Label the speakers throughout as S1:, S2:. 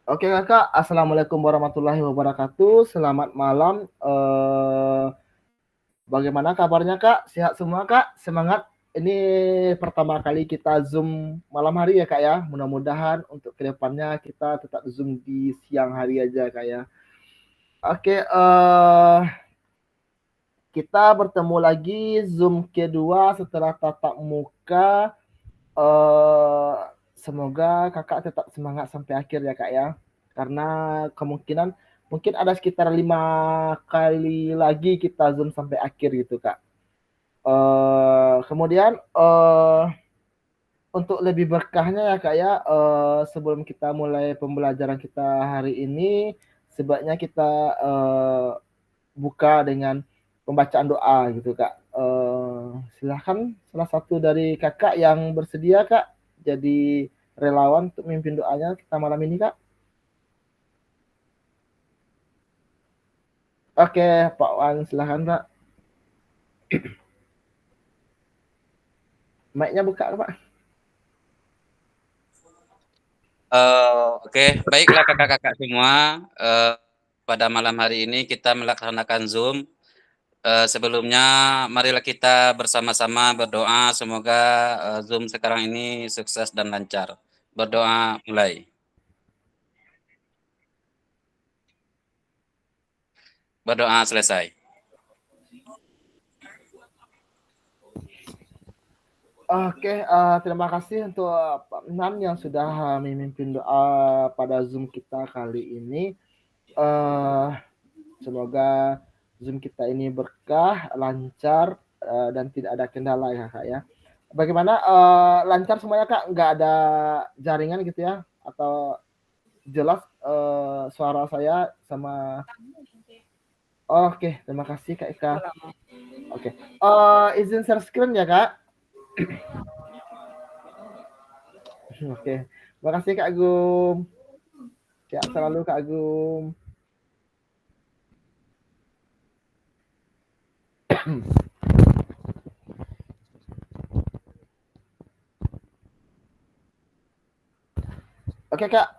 S1: Oke kakak, assalamualaikum warahmatullahi wabarakatuh. Selamat malam. Bagaimana kabarnya kak? Sehat semua kak? Semangat. Ini pertama kali kita zoom malam hari ya kak ya. Mudah-mudahan untuk kedepannya kita tetap zoom di siang hari aja kak ya. Oke, kita bertemu lagi zoom kedua setelah tatap muka. eh Semoga kakak tetap semangat sampai akhir ya kak ya. Karena kemungkinan mungkin ada sekitar 5 kali lagi kita zoom sampai akhir gitu kak. Kemudian untuk lebih berkahnya ya kak ya, sebelum kita mulai pembelajaran kita hari ini, sebaiknya kita buka dengan pembacaan doa gitu kak. Silahkan salah satu dari kakak yang bersedia kak jadi relawan untuk memimpin doanya kita malam ini kak. Oke Pak Wan, silahkan Pak. Mic-nya buka Pak.
S2: Oke, baiklah kakak-kakak semua. Pada malam hari ini kita melaksanakan Zoom. Sebelumnya, marilah kita bersama-sama berdoa semoga Zoom sekarang ini sukses dan lancar. Berdoa mulai. Berdoa selesai.
S1: Oke, terima kasih untuk Pak Nan yang sudah memimpin doa pada Zoom kita kali ini. Uh, Semoga Zoom kita ini berkah, lancar, dan tidak ada kendala ya kak ya. Bagaimana lancar semuanya kak? Nggak ada jaringan gitu ya? Atau jelas suara saya sama? Oke, terima kasih kak Ika. Oke, izin share screen ya kak. Oke, terima kasih kak Agung. Sehat selalu kak Agung. Oke kak,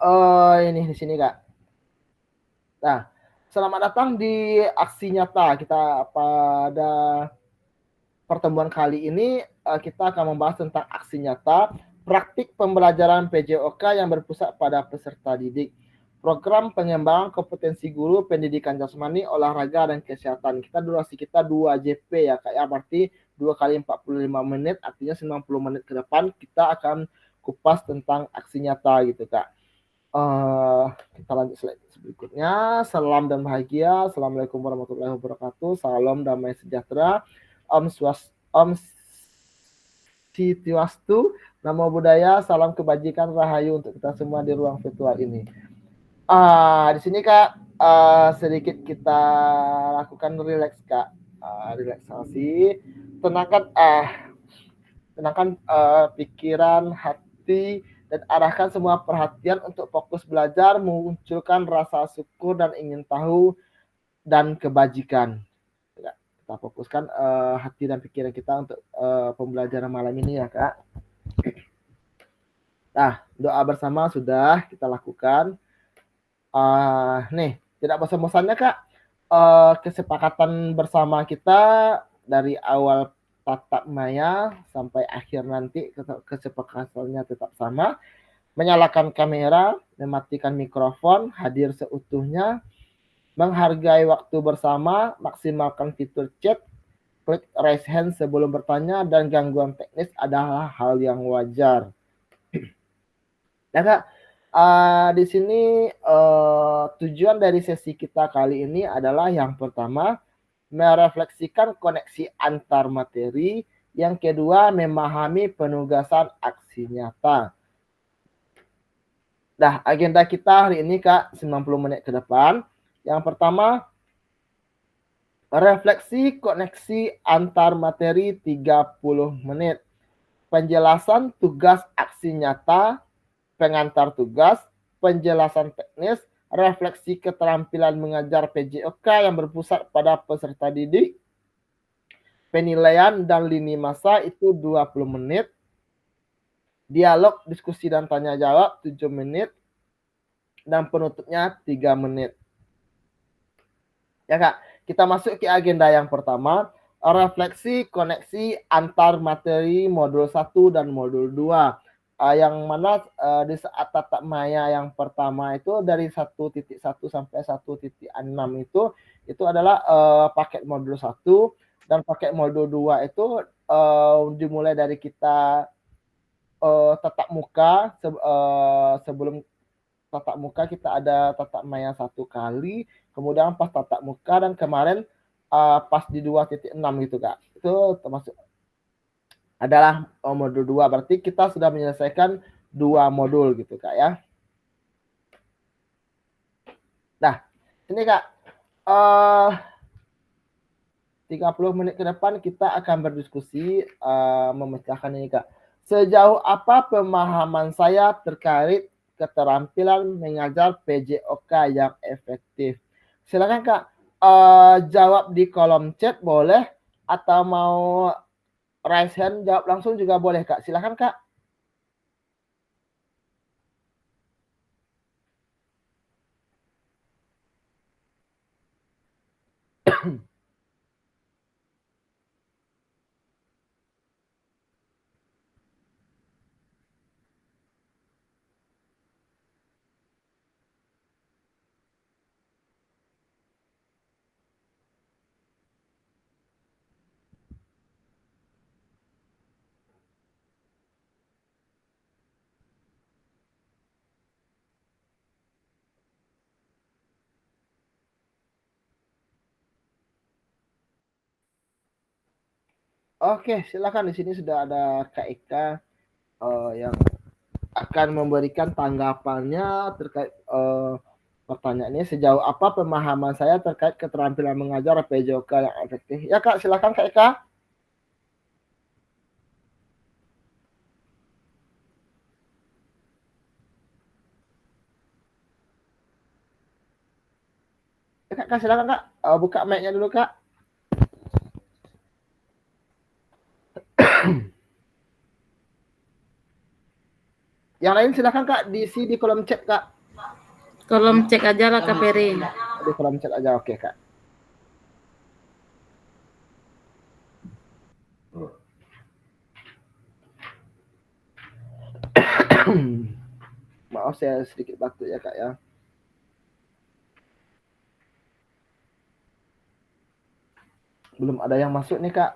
S1: ini di sini kak. Nah, selamat datang di aksi nyata kita pada pertemuan kali ini. Kita akan membahas tentang aksi nyata praktik pembelajaran PJOK yang berpusat pada peserta didik. Program pengembangan kompetensi guru pendidikan jasmani, olahraga, dan kesehatan. Durasi kita 2 JP ya kak ya, berarti 2 kali 45 menit, artinya 90 menit ke depan kita akan kupas tentang aksi nyata gitu kak. Kita lanjut slide berikutnya. Salam dan bahagia. Assalamualaikum warahmatullahi wabarakatuh. Salam damai sejahtera. Om Sitiwastu. Namo Buddhaya. Salam kebajikan rahayu untuk kita semua di ruang virtual ini. Di sini kak, sedikit kita lakukan relax kak. Relaksasi. Tenangkan pikiran, hati, dan arahkan semua perhatian untuk fokus belajar, munculkan rasa syukur dan ingin tahu dan kebajikan. Kita fokuskan hati dan pikiran kita untuk pembelajaran malam ini ya kak. Nah, doa bersama sudah kita lakukan. Nih, tidak bosan-bosannya kak, kesepakatan bersama kita dari awal tatap maya sampai akhir nanti kesepakatannya tetap sama. Menyalakan kamera, mematikan mikrofon, hadir seutuhnya, menghargai waktu bersama, maksimalkan fitur chat, klik raise hand sebelum bertanya, dan gangguan teknis adalah hal yang wajar. Ya kak, di sini tujuan dari sesi kita kali ini adalah yang pertama, merefleksikan koneksi antar materi, yang kedua, memahami penugasan aksi nyata. Nah, agenda kita hari ini kak 90 menit ke depan. Yang pertama, refleksi koneksi antar materi 30 menit. Penjelasan tugas aksi nyata, pengantar tugas, penjelasan teknis, refleksi keterampilan mengajar PJOK yang berpusat pada peserta didik, penilaian dan lini masa itu 20 menit, dialog, diskusi dan tanya jawab 7 menit, dan penutupnya 3 menit. Ya Kak, kita masuk ke agenda yang pertama, refleksi koneksi antar materi modul 1 dan modul 2. Yang mana di saat tatap maya yang pertama itu dari 1.1 sampai 1.6 itu adalah paket modul 1, dan paket modul 2 itu dimulai dari kita tatap muka. Sebelum tatap muka kita ada tatap maya 1 kali, kemudian pas tatap muka, dan kemarin pas di 2.6 gitu Kak. Itu termasuk adalah modul 2, berarti kita sudah menyelesaikan 2 modul gitu Kak ya. Nah, ini Kak, 30 menit ke depan kita akan berdiskusi memecahkan ini Kak. Sejauh apa pemahaman saya terkait keterampilan mengajar PJOK yang efektif? Silakan Kak, jawab di kolom chat boleh, atau mau raise hand jawab langsung juga boleh Kak. Silakan Kak. Oke, silakan, di sini sudah ada Kak Eka yang akan memberikan tanggapannya terkait pertanyaannya, sejauh apa pemahaman saya terkait keterampilan mengajar PJOK yang efektif. Ya Kak, silakan Kak Eka. Ya, Kak, silakan Kak. Buka mic-nya dulu Kak. Yang lain silakan Kak, diisi di kolom chat Kak.
S3: Kolom cek aja lah Kak Peri.
S1: Di kolom chat aja, oke Kak. Maaf saya sedikit batuk ya Kak ya. Belum ada yang masuk nih Kak.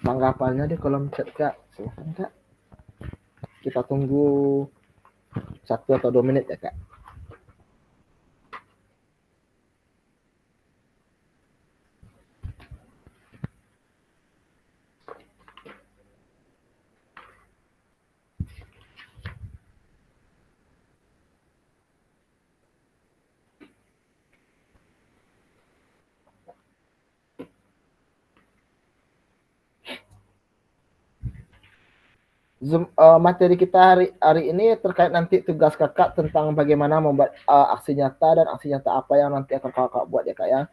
S1: Tanggapannya di kolom chat Kak. Silakan Kak. Kita tunggu 1 atau 2 menit ya Kak. Zoom, materi kita hari ini terkait nanti tugas kakak tentang bagaimana membuat aksi nyata, dan aksi nyata apa yang nanti akan kakak buat ya Kak ya.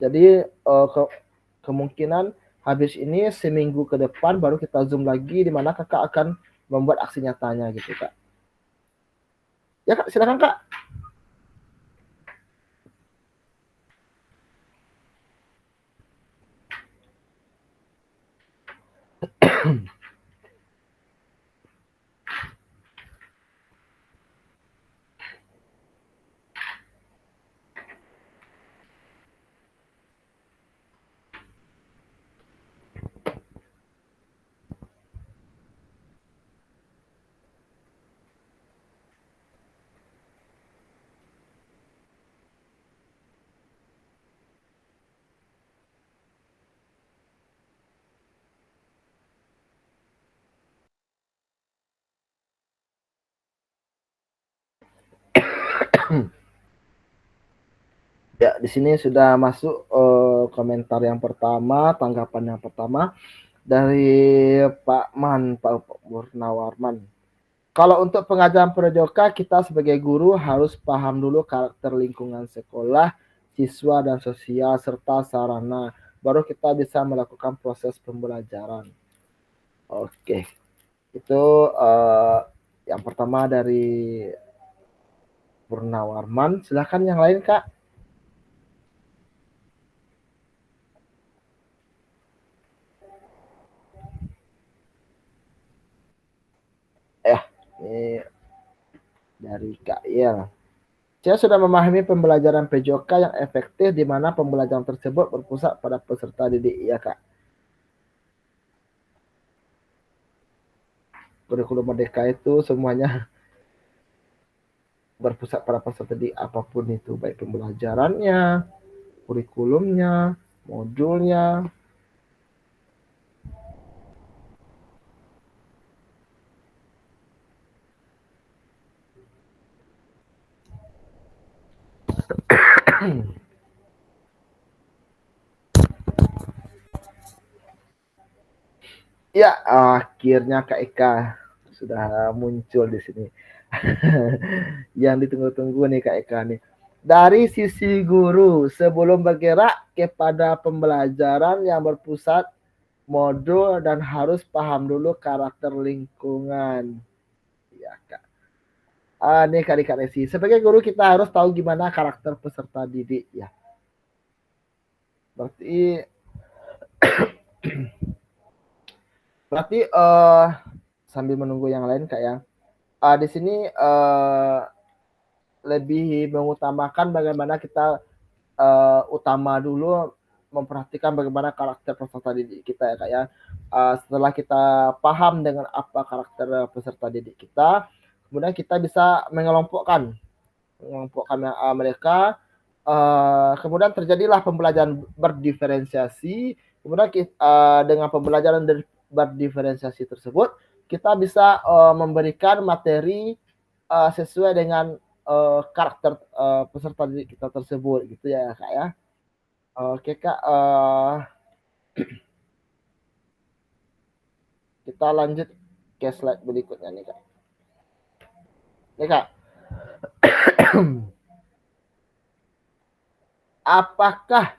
S1: Jadi kemungkinan habis ini seminggu ke depan baru kita zoom lagi, di mana kakak akan membuat aksi nyatanya gitu Kak. Ya Kak, silakan Kak. Ya, di sini sudah masuk komentar yang pertama, tanggapan yang pertama dari Pak Murnawarman. Kalau untuk pengajaran prajoka, kita sebagai guru harus paham dulu karakter lingkungan sekolah, siswa dan sosial, serta sarana. Baru kita bisa melakukan proses pembelajaran. Oke. Itu yang pertama dari Purnawarman. Silahkan yang lain, Kak. Ini dari Kak Il. Saya sudah memahami pembelajaran PJOK yang efektif di mana pembelajaran tersebut berpusat pada peserta didik. Ya, Kak. Kurikulum Merdeka itu semuanya berpusat pada peserta didik apapun itu, baik pembelajarannya, kurikulumnya, modulnya. Ya, akhirnya Kak Eka sudah muncul di sini. Yang ditunggu-tunggu nih Kak Eka nih. Dari sisi guru, sebelum bergerak kepada pembelajaran yang berpusat modul dan harus paham dulu karakter lingkungan. Ya, Kak. Nih Kak Resi, sebagai guru kita harus tahu gimana karakter peserta didik ya. Berarti sambil menunggu yang lain Kak ya. Di sini lebih mengutamakan bagaimana kita utama dulu memperhatikan bagaimana karakter peserta didik kita ya Kak ya. Setelah kita paham dengan apa karakter peserta didik kita, kemudian kita bisa mengelompokkan mereka. Kemudian terjadilah pembelajaran berdiferensiasi. Kemudian dengan pembelajaran berdiferensiasi tersebut, kita bisa memberikan materi sesuai dengan karakter peserta didik kita tersebut, gitu ya Kak ya. Oke Kak, kita lanjut ke slide berikutnya nih Kak. Nih Kak, apakah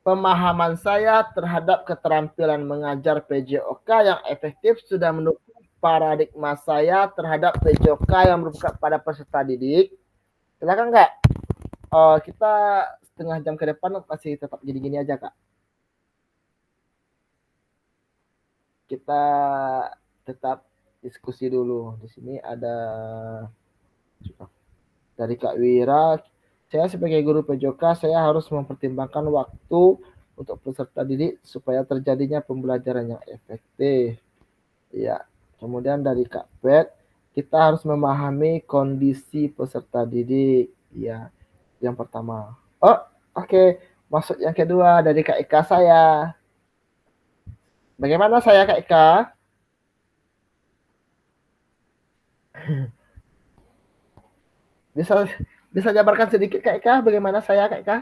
S1: pemahaman saya terhadap keterampilan mengajar PJOK yang efektif sudah mendukung paradigma saya terhadap PJOK yang berpusat pada peserta didik? Silakan Kak. Kita setengah jam ke depan masih tetap gini-gini aja Kak. Kita tetap diskusi dulu. Di sini ada dari Kak Wira. Saya sebagai guru PJOK, saya harus mempertimbangkan waktu untuk peserta didik supaya terjadinya pembelajaran yang efektif. Ya, kemudian dari Kak Pet, kita harus memahami kondisi peserta didik. Ya, yang pertama. Oke. Masuk yang kedua dari Kak Eka saya. Bagaimana saya Kak Eka? Bisa jabarkan sedikit Kak Eka bagaimana saya Kak Eka?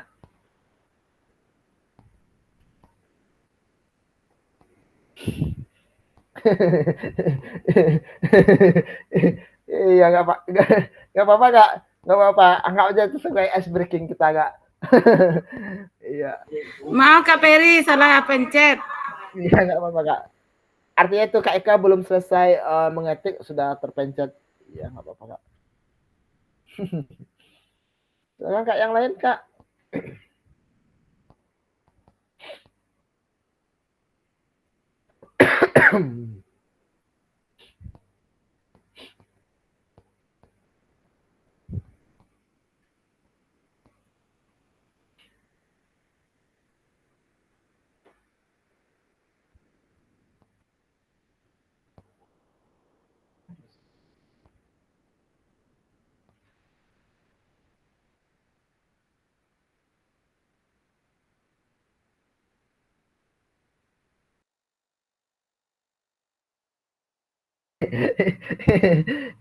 S1: Iya nggak apa-apa nggak apa-apa, anggap aja itu sebagai ice breaking kita Kak. Iya.
S3: Maaf Kak Peri, salah pencet.
S1: Iya nggak apa-apa Kak. Artinya itu Kak Eka belum selesai mengetik sudah terpencet. Iya nggak apa-apa Kak. Silakan Kak yang lain Kak.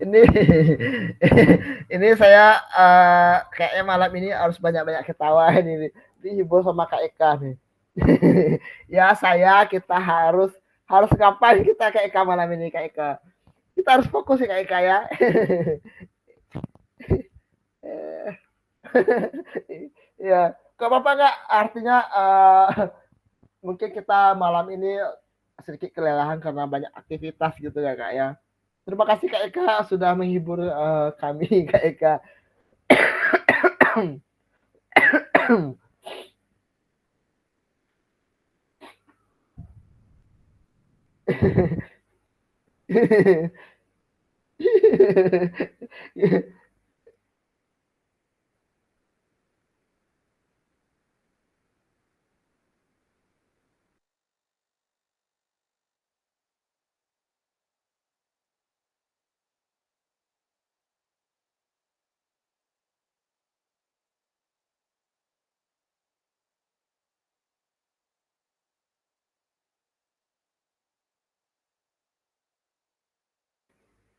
S1: ini ini saya kayaknya malam ini harus banyak-banyak ketawa ini dihibur sama Kak Eka nih. Ya kita harus ngapain kita Kak Eka malam ini Kak Eka? Kita harus fokus ya Kak Eka ya. Ya, gak apa-apa Kak. Artinya mungkin kita malam ini sedikit kelelahan karena banyak aktivitas gitu ya Kak ya. Terima kasih Kak Eka sudah menghibur kami Kak Eka.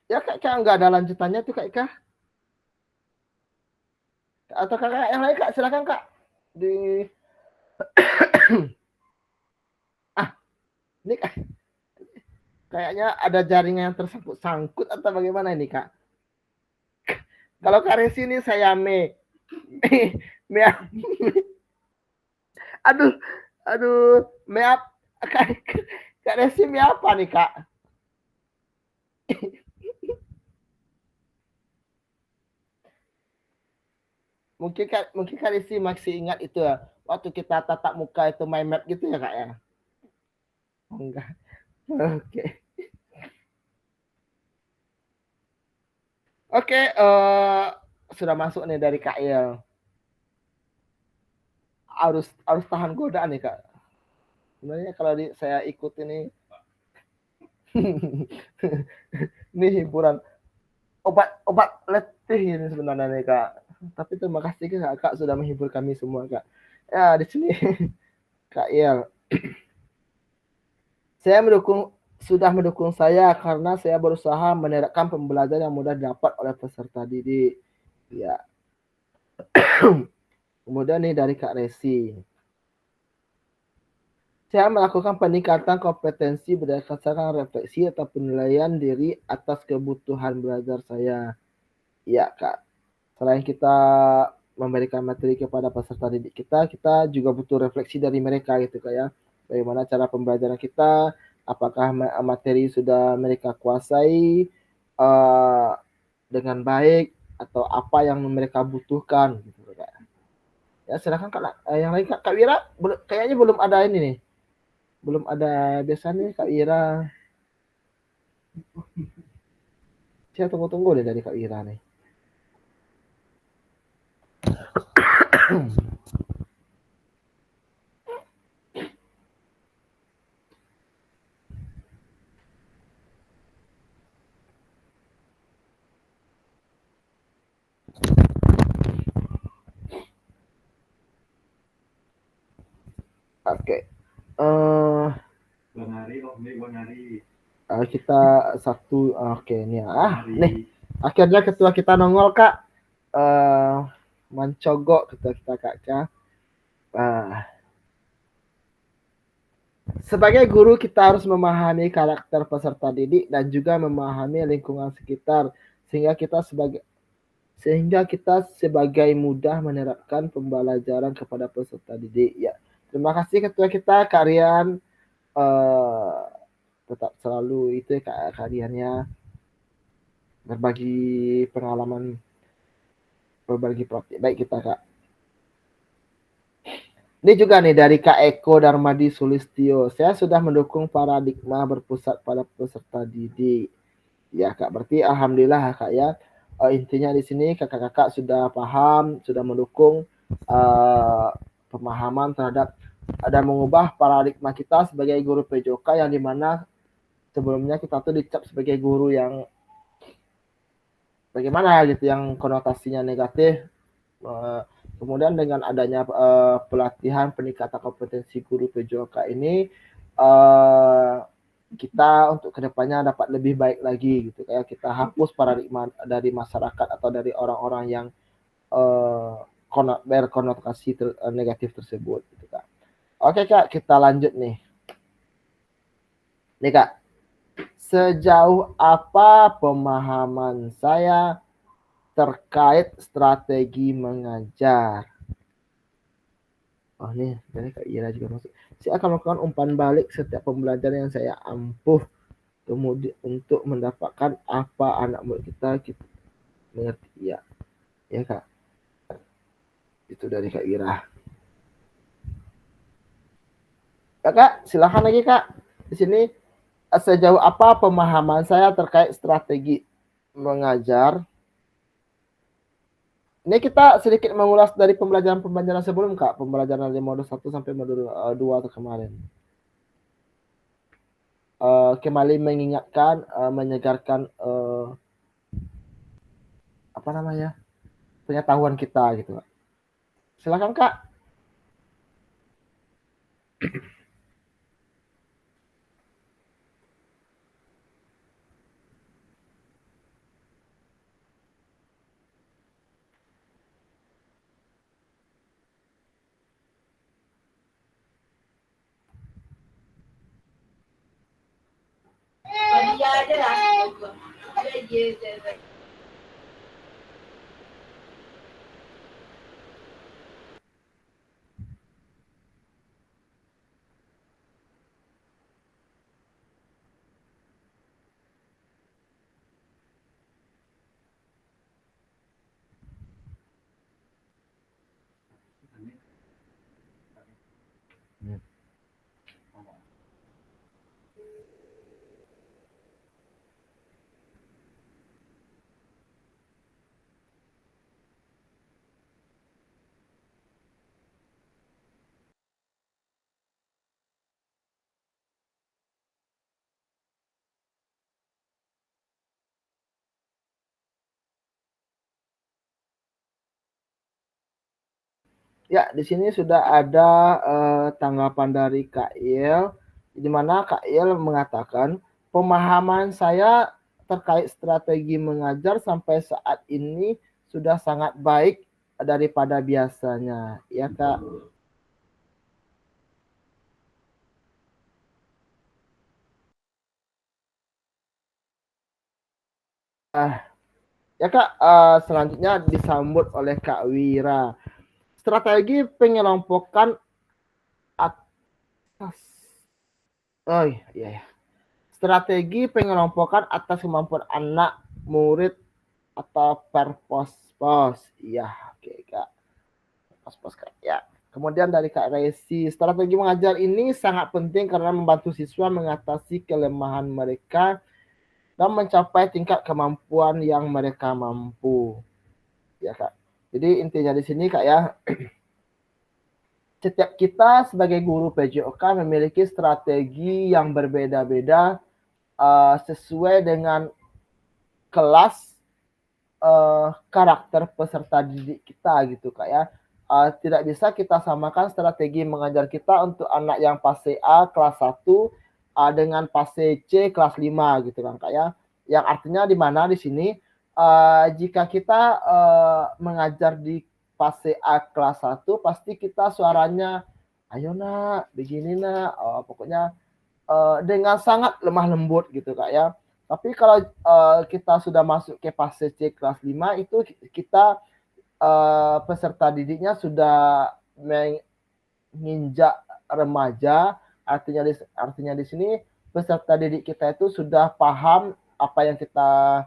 S1: Ya Kak Eka nggak ada lanjutannya tuh Kak Eka. Atau kakak yang lain Kak, silakan Kak. Di ini kayaknya ada jaringan yang tersangkut atau bagaimana ini Kak? Kalau Kak Resi ini saya me aduh, maaf Kak Resi apa nih Kak? mungkin Kak Resi masih ingat itu ya, waktu kita tatap muka itu mind map gitu ya Kak ya? Enggak. Oke. Oke, sudah masuk nih dari Kak Il. Harus tahan godaan nih Kak. Sebenarnya kalau saya ikut ini ini hiburan obat letih ini sebenarnya nih Kak. Tapi terima kasih Kak sudah menghibur kami semua Kak. Ya di sini Kak Il. Saya sudah mendukung saya karena saya berusaha menerapkan pembelajaran yang mudah didapat oleh peserta didik. Ya. Kemudian nih dari Kak Resi. Saya melakukan peningkatan kompetensi berdasarkan refleksi atau penilaian diri atas kebutuhan belajar saya. Ya Kak. Selain kita memberikan materi kepada peserta didik kita juga butuh refleksi dari mereka gitu Kak ya. Bagaimana cara pembelajaran kita, apakah materi sudah mereka kuasai dengan baik atau apa yang mereka butuhkan gitu Kak. Ya silakan Kak, yang lain Kak Wira kayaknya belum ada ini nih. Belum ada biasanya Kak Wira. Saya tunggu deh dari Kak Wira nih. Oke. Kita satu oke nih nih akhirnya ketua kita nongol Kak, mencogok ketua kita Kak. Sebagai guru kita harus memahami karakter peserta didik dan juga memahami lingkungan sekitar sehingga kita sebagai mudah menerapkan pembelajaran kepada peserta didik ya. Terima kasih ketua kita kalian tetap selalu itu kaliannya berbagi pengalaman, berbagi praktik baik kita Kak. Ini juga nih dari Kak Eko Darmadi Sulistyo. Saya sudah mendukung paradigma berpusat pada peserta didik. Ya Kak, berarti alhamdulillah Kak ya. Intinya di sini kakak-kakak sudah paham, sudah mendukung pemahaman terhadap dan mengubah paradigma kita sebagai guru PJOK yang dimana sebelumnya kita tuh dicap sebagai guru yang bagaimana gitu, yang konotasinya negatif. Kemudian dengan adanya pelatihan peningkatan kompetensi guru PJOK ini, kita untuk kedepannya dapat lebih baik lagi gitu, kayak kita hapus paradigma dari masyarakat atau dari orang-orang yang berkonotasi negatif tersebut gitu Kak. Oke Kak, kita lanjut nih. Nih Kak, sejauh apa pemahaman saya terkait strategi mengajar? Oh nih, dari Kak Ira juga masuk. Saya akan melakukan umpan balik setiap pembelajaran yang saya ampuh kemudian untuk mendapatkan apa anak murid kita mengerti. Ya Kak, itu dari Kak Ira. Kak, silakan lagi Kak. Di sini sejauh apa pemahaman saya terkait strategi mengajar. Ini kita sedikit mengulas dari pembelajaran sebelum Kak, pembelajaran dari modul 1 sampai modul 2 kemarin. Kembali mengingatkan, menyegarkan apa namanya, pengetahuan kita gitu Kak. Silakan Kak. Ya, di sini sudah ada tanggapan dari Kak Il, di mana Kak Il mengatakan pemahaman saya terkait strategi mengajar sampai saat ini sudah sangat baik daripada biasanya, ya Kak. Ya Kak, selanjutnya disambut oleh Kak Wira. Strategi pengelompokan atas, oh iya. Strategi pengelompokan atas kemampuan anak murid atau perpos-pos. Iya, oke Kak. Pos-pos Kak. Ya. Kemudian dari Kak Resi, strategi mengajar ini sangat penting karena membantu siswa mengatasi kelemahan mereka dan mencapai tingkat kemampuan yang mereka mampu. Ya Kak. Jadi intinya di sini Kak ya, setiap kita sebagai guru PJOK memiliki strategi yang berbeda-beda sesuai dengan kelas karakter peserta didik kita gitu Kak ya. Tidak bisa kita samakan strategi mengajar kita untuk anak yang fase A kelas 1 dengan fase C kelas 5 gitu kan Kak ya. Yang artinya di mana di sini jika kita mengajar di fase A kelas 1 pasti kita suaranya ayo nak, begini nak, pokoknya dengan sangat lemah lembut gitu Kak ya. Tapi kalau kita sudah masuk ke fase C kelas 5 itu kita peserta didiknya sudah menginjak remaja, artinya di sini peserta didik kita itu sudah paham apa yang kita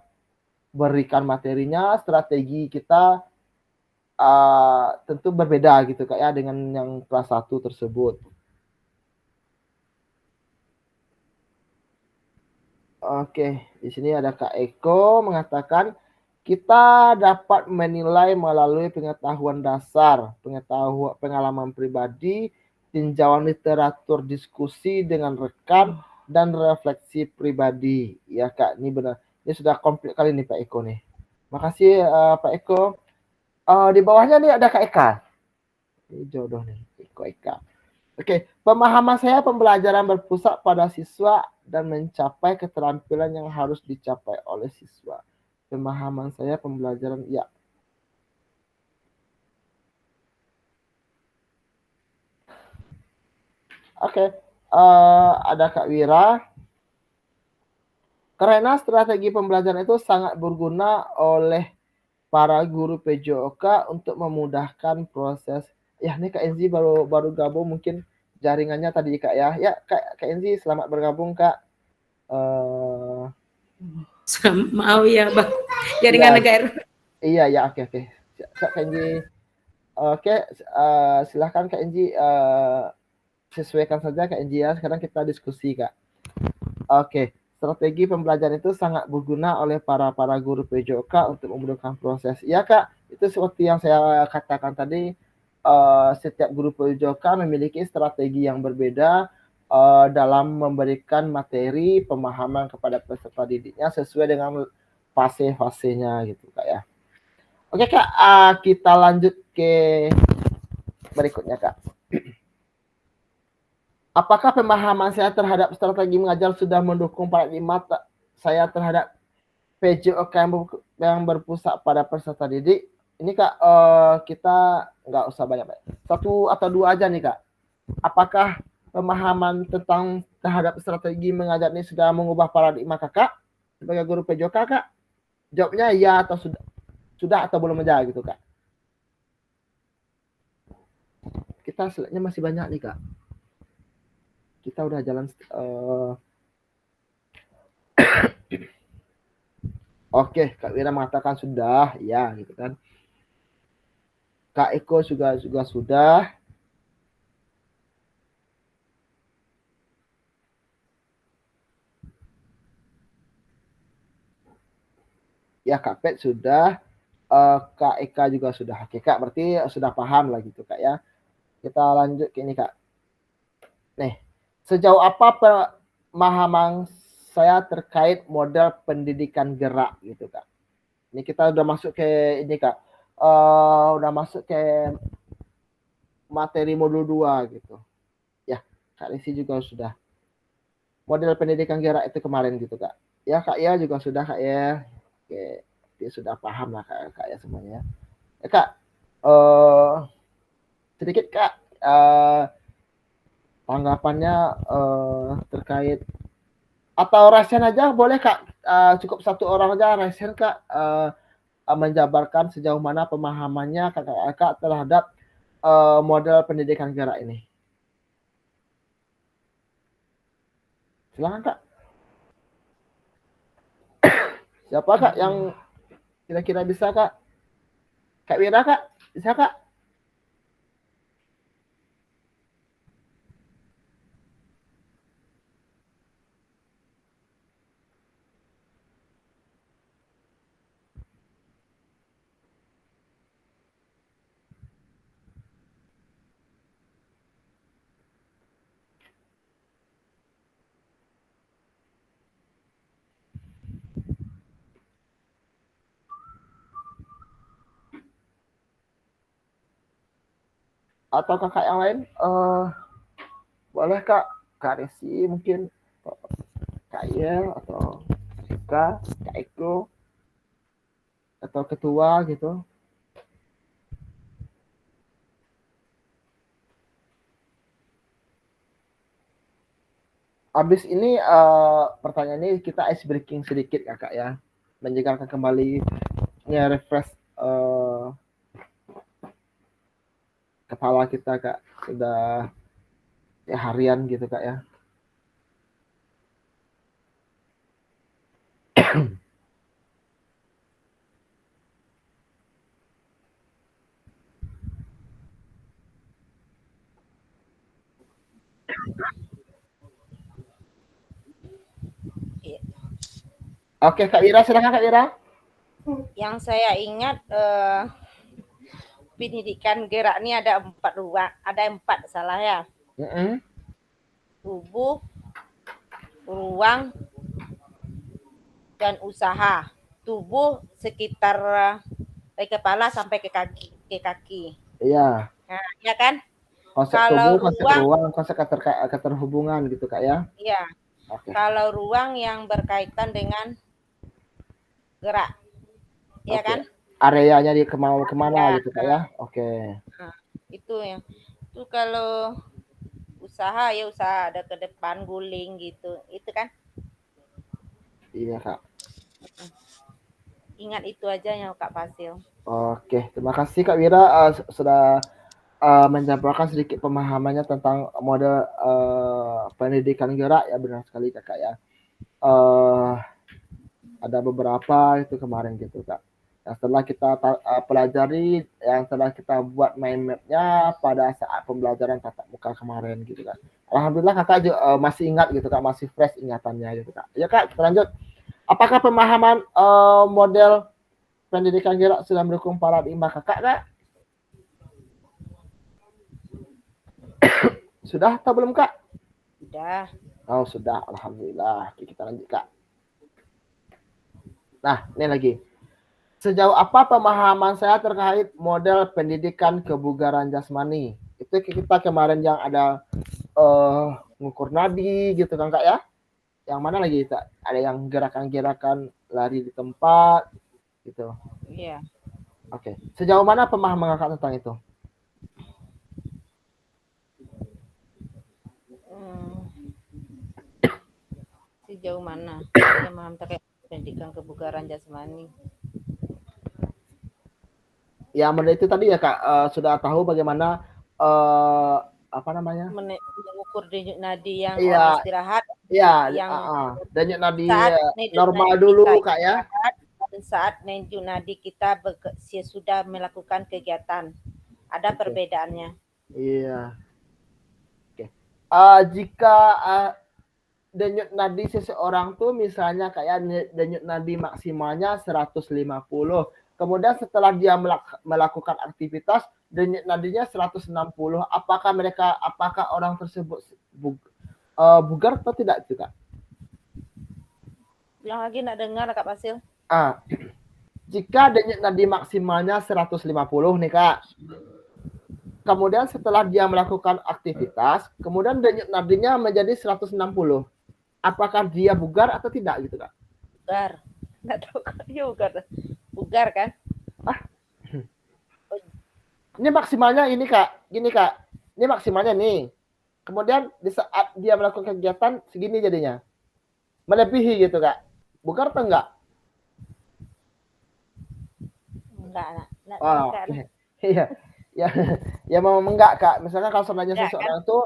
S1: berikan materinya, strategi kita tentu berbeda gitu Kak ya dengan yang kelas 1 tersebut. Oke, di sini ada Kak Eko mengatakan kita dapat menilai melalui pengetahuan dasar, pengalaman pribadi, tinjauan literatur diskusi dengan rekan, dan refleksi pribadi. Ya Kak, ini benar. Ini sudah komplit kali nih Pak Eko nih. Makasih Pak Eko. Di bawahnya nih ada Kak Eka. Ini jodoh nih, Eko Eka. Oke, pemahaman saya pembelajaran berpusat pada siswa dan mencapai keterampilan yang harus dicapai oleh siswa. Pemahaman saya pembelajaran, ya. Oke, ada Kak Wira. Karena strategi pembelajaran itu sangat berguna oleh para guru PJOK untuk memudahkan proses. Ya, ini Kak Enzi baru gabung mungkin jaringannya tadi Kak ya. Ya, Kak Enzi selamat bergabung Kak.
S3: Mau ya bang, jaringan
S1: Ya.
S3: negara.
S1: Iya ya, oke. Kak Enji, oke, silahkan Kak Enji, sesuaikan saja Kak Enji ya. Sekarang kita diskusi Kak. Oke, strategi pembelajaran itu sangat berguna oleh para guru PJOK untuk memudahkan proses. Iya Kak, itu seperti yang saya katakan tadi, setiap guru PJOK memiliki strategi yang berbeda dalam memberikan materi pemahaman kepada peserta didiknya sesuai dengan fase-fasenya gitu Kak ya. Oke Kak, kita lanjut ke berikutnya Kak. Apakah pemahaman saya terhadap strategi mengajar sudah mendukung paradigma saya terhadap PJOK yang berpusat pada peserta didik? Ini Kak, kita nggak usah banyak-banyak. Satu atau dua aja nih Kak. Apakah pemahaman tentang terhadap strategi mengajar ini sudah mengubah paradigma Kakak sebagai guru PJOK Kak? Jawabnya ya atau sudah atau belum aja gitu Kak. Kita slide-nya masih banyak nih Kak. Kita udah jalan Oke, Kak Wira mengatakan sudah, ya gitu kan. Kak Eko juga sudah. Ya, Kak Pet sudah. Kak Eka juga sudah. Oke, Kak, berarti sudah paham lah gitu, Kak ya. Kita lanjut ke ini, Kak. Nih, sejauh apa pemahaman saya terkait model pendidikan gerak gitu, Kak. Ini kita udah masuk ke ini, Kak. Udah masuk ke materi modul 2 gitu. Ya, Kak Lisi juga sudah. Model pendidikan gerak itu kemarin gitu, Kak. Ya, Kak ya juga sudah, Kak ya. Oke, dia sudah paham lah Kak ya semuanya. Ya, Kak, sedikit Kak tanggapannya terkait atau Resen aja boleh Kak, cukup satu orang aja Resen Kak, menjabarkan sejauh mana pemahamannya Kakak terhadap model pendidikan gerak ini. Silakan Kak. Siapa Kak yang kira-kira bisa Kak? Kak Wira Kak, bisa Kak? Atau kakak yang lain? Boleh Kak, Kak Resi mungkin, Kak Yel atau Kak Eko atau ketua gitu. Habis ini pertanyaan ini kita ice breaking sedikit ya Kak ya, menyegarkan kembali refresh kepala kita Kak, sudah ya harian gitu Kak ya. Oke Kak Wira, silakan Kak Wira.
S4: Yang saya ingat pendidikan gerak ini ada 4 ruang, ada 4 salah ya. Tubuh, ruang, dan usaha. Tubuh sekitar dari kepala sampai ke kaki.
S1: Iya.
S4: Nah, ya kan?
S1: Konsep
S4: kalau
S1: tubuh, konsep ruang, konsep keterhubungan gitu Kak ya.
S4: Iya.
S1: Oke.
S4: Kalau ruang yang berkaitan dengan gerak. Iya kan?
S1: Areanya di kemana gitu Kak ya. Oke.
S4: Nah, itu yang itu kalau usaha ya usaha ada ke depan guling gitu. Itu kan?
S1: Iya Kak.
S4: Ingat itu aja yang Kak Fasil.
S1: Oke, terima kasih Kak Wira sudah menjabarkan sedikit pemahamannya tentang model pendidikan gerak ya, benar sekali Kakak ya. Ada beberapa itu kemarin gitu Kak. Yang setelah kita pelajari, yang setelah kita buat mind map-nya pada saat pembelajaran tatap muka kemarin gitu Kak. Alhamdulillah Kakak juga, masih ingat gitu Kak, masih fresh ingatannya gitu Kak. Ya Kak, kita lanjut. Apakah pemahaman model pendidikan gerak sudah mendukung paradigma Kakak Kak? Sudah atau belum Kak?
S4: Sudah.
S1: Oh sudah, alhamdulillah. Oke, kita lanjut Kak. Nah, ini lagi. Sejauh apa pemahaman saya terkait model pendidikan kebugaran jasmani? Itu kita kemarin yang ada ngukur nadi gitu kan Kak ya? Yang mana lagi Kak? Ada yang gerakan-gerakan lari di tempat gitu.
S4: Iya.
S1: Oke. Sejauh mana pemahaman Kakak tentang itu?
S4: Sejauh mana saya paham terkait pendidikan kebugaran jasmani?
S1: Ya, menurut itu tadi ya Kak, sudah tahu bagaimana apa namanya?
S4: Mengukur denyut nadi yang
S1: Iya.
S4: orang istirahat.
S1: Iya,
S4: yang
S1: denyut nadi
S4: saat
S1: normal
S4: nadi
S1: dulu
S4: kita
S1: Kak ya.
S4: Saat denyut nadi kita sudah melakukan kegiatan. Ada perbedaannya.
S1: Iya. Oke. Jika denyut nadi seseorang tuh misalnya kayak denyut nadi maksimalnya 150. Kemudian setelah dia melakukan aktivitas denyut nadinya 160. Apakah orang tersebut bugar atau tidak juga?
S4: Bilang lagi nak dengar Kak Fasil.
S1: Jika denyut nadi maksimalnya 150 nih Kak. Kemudian setelah dia melakukan aktivitas, kemudian denyut nadinya menjadi 160. Apakah dia bugar atau tidak gitu Kak?
S4: Bugar. Enggak tahu ya bugar. Bugar kan?
S1: Ini maksimalnya ini Kak. Gini Kak. Ini maksimalnya nih. Kemudian di saat dia melakukan kegiatan segini jadinya. Melebihi gitu Kak. Bugar atau enggak?
S4: Enggak.
S1: Iya. Ya memang enggak Kak. Misalnya kalau sebenarnya seseorang itu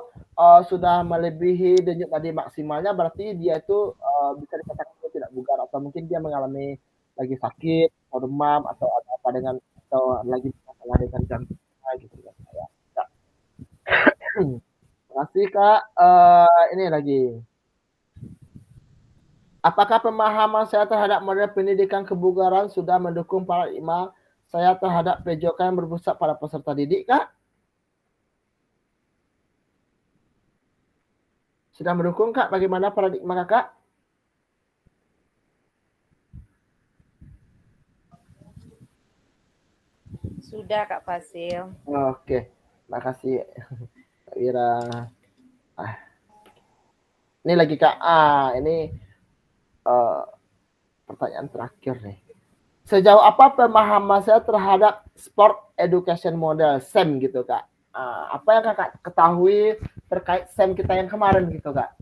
S1: sudah melebihi denyut nadi maksimalnya, berarti dia itu bisa dikatakan itu tidak bugar, atau mungkin dia mengalami lagi sakit atau demam atau ada apa dengan atau lagi masalah dengan jantung gitu kan ya. Terima kasih Kak. Ini lagi. Apakah pemahaman saya terhadap model pendidikan kebugaran sudah mendukung paradigma saya terhadap PJOK yang berpusat pada peserta didik Kak? Sudah mendukung Kak? Bagaimana paradigma Kakak?
S4: Sudah Kak Fasil.
S1: Oke, makasih Kak Wira. Ini lagi Kak. Ini pertanyaan terakhir nih. Sejauh apa pemahaman saya terhadap sport education model SEM gitu Kak? Apa yang Kakak ketahui terkait SEM kita yang kemarin gitu Kak?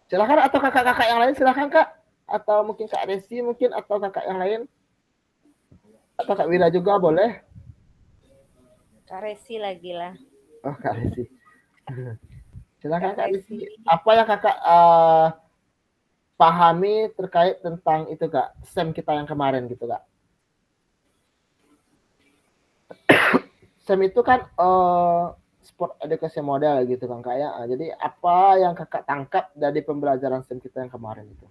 S1: Silakan, atau kakak-kakak yang lain silakan Kak. Atau mungkin Kak Resi mungkin, atau kakak yang lain. Atau Kak Wira juga boleh.
S4: Kak Resi lagi lah.
S1: Oh Kak Resi. Silakan Kak Resi. Apa yang Kakak pahami terkait tentang itu Kak, SEM kita yang kemarin gitu Kak? SEM itu kan sport education model gitu kan Kak ya. Jadi apa yang Kakak tangkap dari pembelajaran SEM kita yang kemarin itu?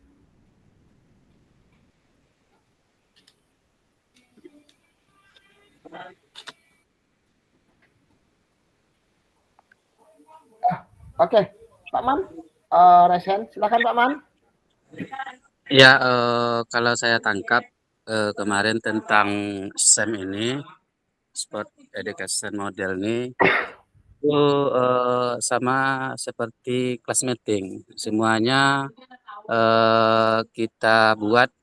S1: Oke, Pak Man, Resen, silakan Pak Man.
S2: Ya, kalau saya tangkap kemarin tentang SEM ini, Sport Education Model ini, itu sama seperti kelas meeting. Semuanya kita buat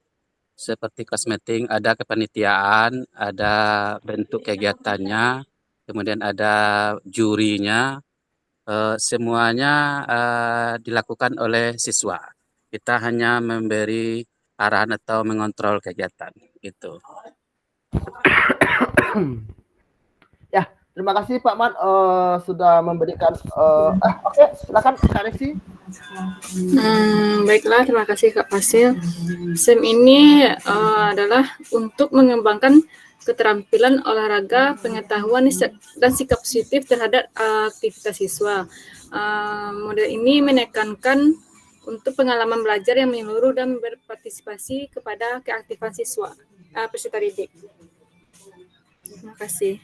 S2: seperti kelas meeting, ada kepanitiaan, ada bentuk kegiatannya, kemudian ada jurinya, semuanya dilakukan oleh siswa. Kita hanya memberi arahan atau mengontrol kegiatan gitu.
S1: Ya, terima kasih Pak Man sudah memberikan. Oke, silakan Kak Resi.
S5: Baiklah, terima kasih Kak Fasil. SEM ini adalah untuk mengembangkan keterampilan olahraga, pengetahuan dan sikap positif terhadap aktivitas siswa. Model ini menekankan untuk pengalaman belajar yang menyeluruh dan berpartisipasi kepada keaktifan siswa peserta didik. Terima kasih.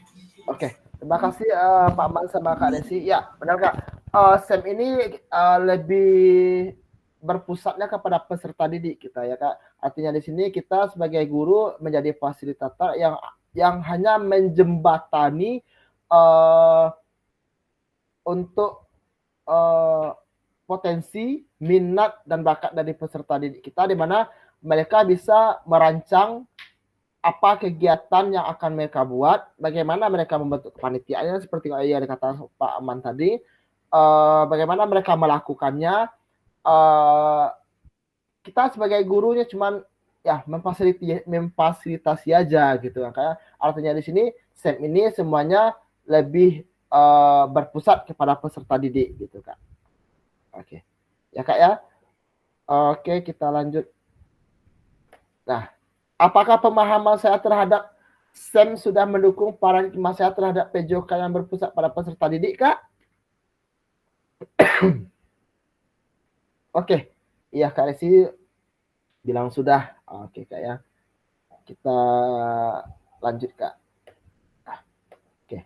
S1: Oke, terima kasih Pak Man sama Kak Desi. Ya, benar Kak. SEM ini lebih berpusatnya kepada peserta didik kita ya Kak. Artinya di sini kita sebagai guru menjadi fasilitator yang hanya menjembatani untuk potensi, minat dan bakat dari peserta didik kita, di mana mereka bisa merancang apa kegiatan yang akan mereka buat, bagaimana mereka membentuk kepanitiaannya seperti yang dikatakan Pak Aman tadi, bagaimana mereka melakukannya. Kita sebagai gurunya cuman ya memfasilitasi aja gitu kan. Kayak artinya di sini SEM ini semuanya lebih berpusat kepada peserta didik gitu Kak. Oke. Ya Kak ya. Oke, kita lanjut. Nah, apakah pemahaman saya terhadap SEM sudah mendukung paradigma saya terhadap PJOK yang berpusat pada peserta didik, Kak? Oke, iya Kak Resi bilang sudah. Oke Kak ya. Kita lanjut Kak. Oke.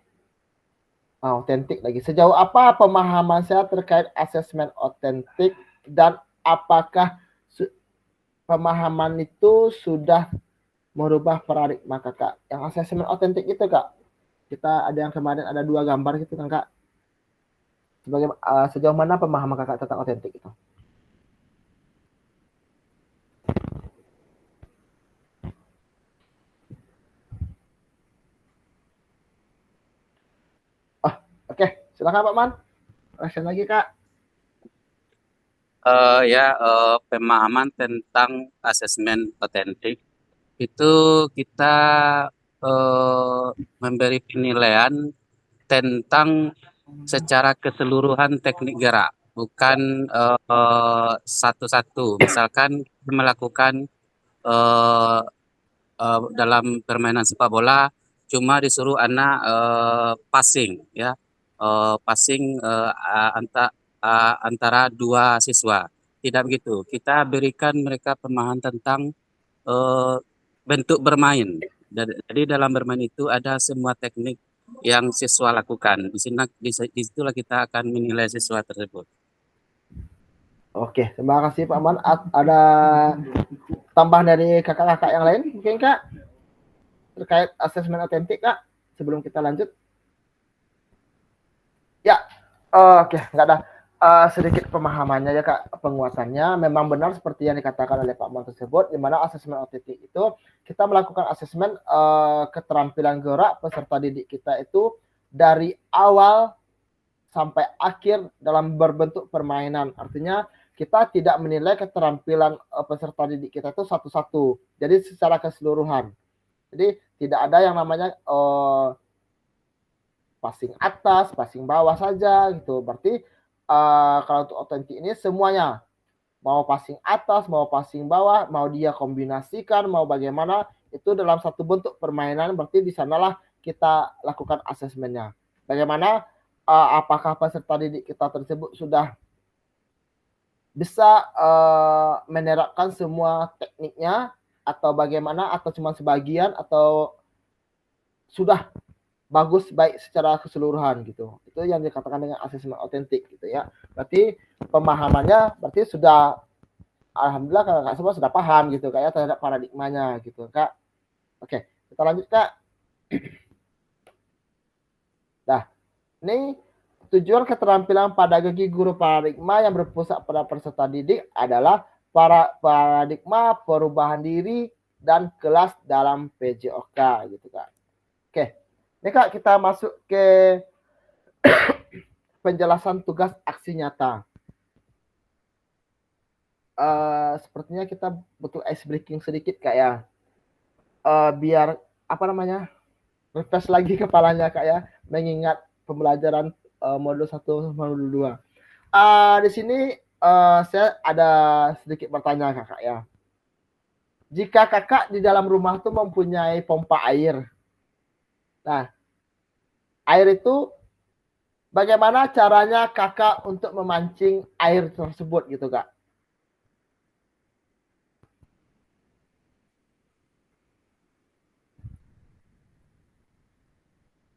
S1: Autentik lagi. Sejauh apa pemahaman saya terkait asesmen otentik dan apakah pemahaman itu sudah merubah paradigma Kakak? Yang asesmen otentik itu Kak. Kita ada yang kemarin ada 2 gambar gitu kan Kak. Sejauh mana pemahaman Kakak tentang otentik itu? Oke, silakan Pak Man. Question lagi Kak.
S2: Pemahaman tentang asesmen otentik itu kita memberi penilaian tentang secara keseluruhan teknik gerak, bukan satu-satu. Misalkan melakukan dalam permainan sepak bola cuma disuruh anak passing ya, passing antara 2 siswa. Tidak begitu. Kita berikan mereka pemahaman tentang bentuk bermain. Jadi dalam bermain itu ada semua teknik yang siswa lakukan. Disitulah kita akan menilai siswa tersebut.
S1: Oke, terima kasih Pak Man. Ada tambahan dari kakak-kakak yang lain mungkin Kak? Terkait asesmen otentik Kak? Sebelum kita lanjut. Ya, oke, nggak ada. Sedikit pemahamannya ya Kak, penguatannya memang benar seperti yang dikatakan oleh Pak Man tersebut, di mana asesmen otentik itu kita melakukan asesmen keterampilan gerak peserta didik kita itu dari awal sampai akhir dalam berbentuk permainan. Artinya kita tidak menilai keterampilan peserta didik kita itu satu-satu, jadi secara keseluruhan. Jadi tidak ada yang namanya passing atas, passing bawah saja gitu. Berarti kalau untuk otentik ini semuanya, mau passing atas, mau passing bawah, mau dia kombinasikan, mau bagaimana, itu dalam satu bentuk permainan, berarti di sanalah kita lakukan asesmennya. Bagaimana, apakah peserta didik kita tersebut sudah bisa menerapkan semua tekniknya, atau bagaimana, atau cuma sebagian, atau sudah bagus baik secara keseluruhan gitu. Itu yang dikatakan dengan asesmen otentik gitu ya. Berarti pemahamannya berarti sudah alhamdulillah Kak semua sudah paham gitu Kak ya terhadap paradigmanya gitu Kak. Oke, kita lanjut Kak. Nah, ini tujuan keterampilan pedagogi guru paradigma yang berpusat pada peserta didik adalah paradigma perubahan diri dan kelas dalam PJOK gitu Kak. Oke. Ini Kak, kita masuk ke penjelasan tugas aksi nyata. Sepertinya kita butuh ice breaking sedikit Kak ya. Biar apa namanya? Refresh lagi kepalanya Kak ya, mengingat pembelajaran modul 1 modul 2. Di sini saya ada sedikit bertanya kakak ya. Jika kakak di dalam rumah tuh mempunyai pompa air, nah air itu bagaimana caranya kakak untuk memancing air tersebut gitu kak?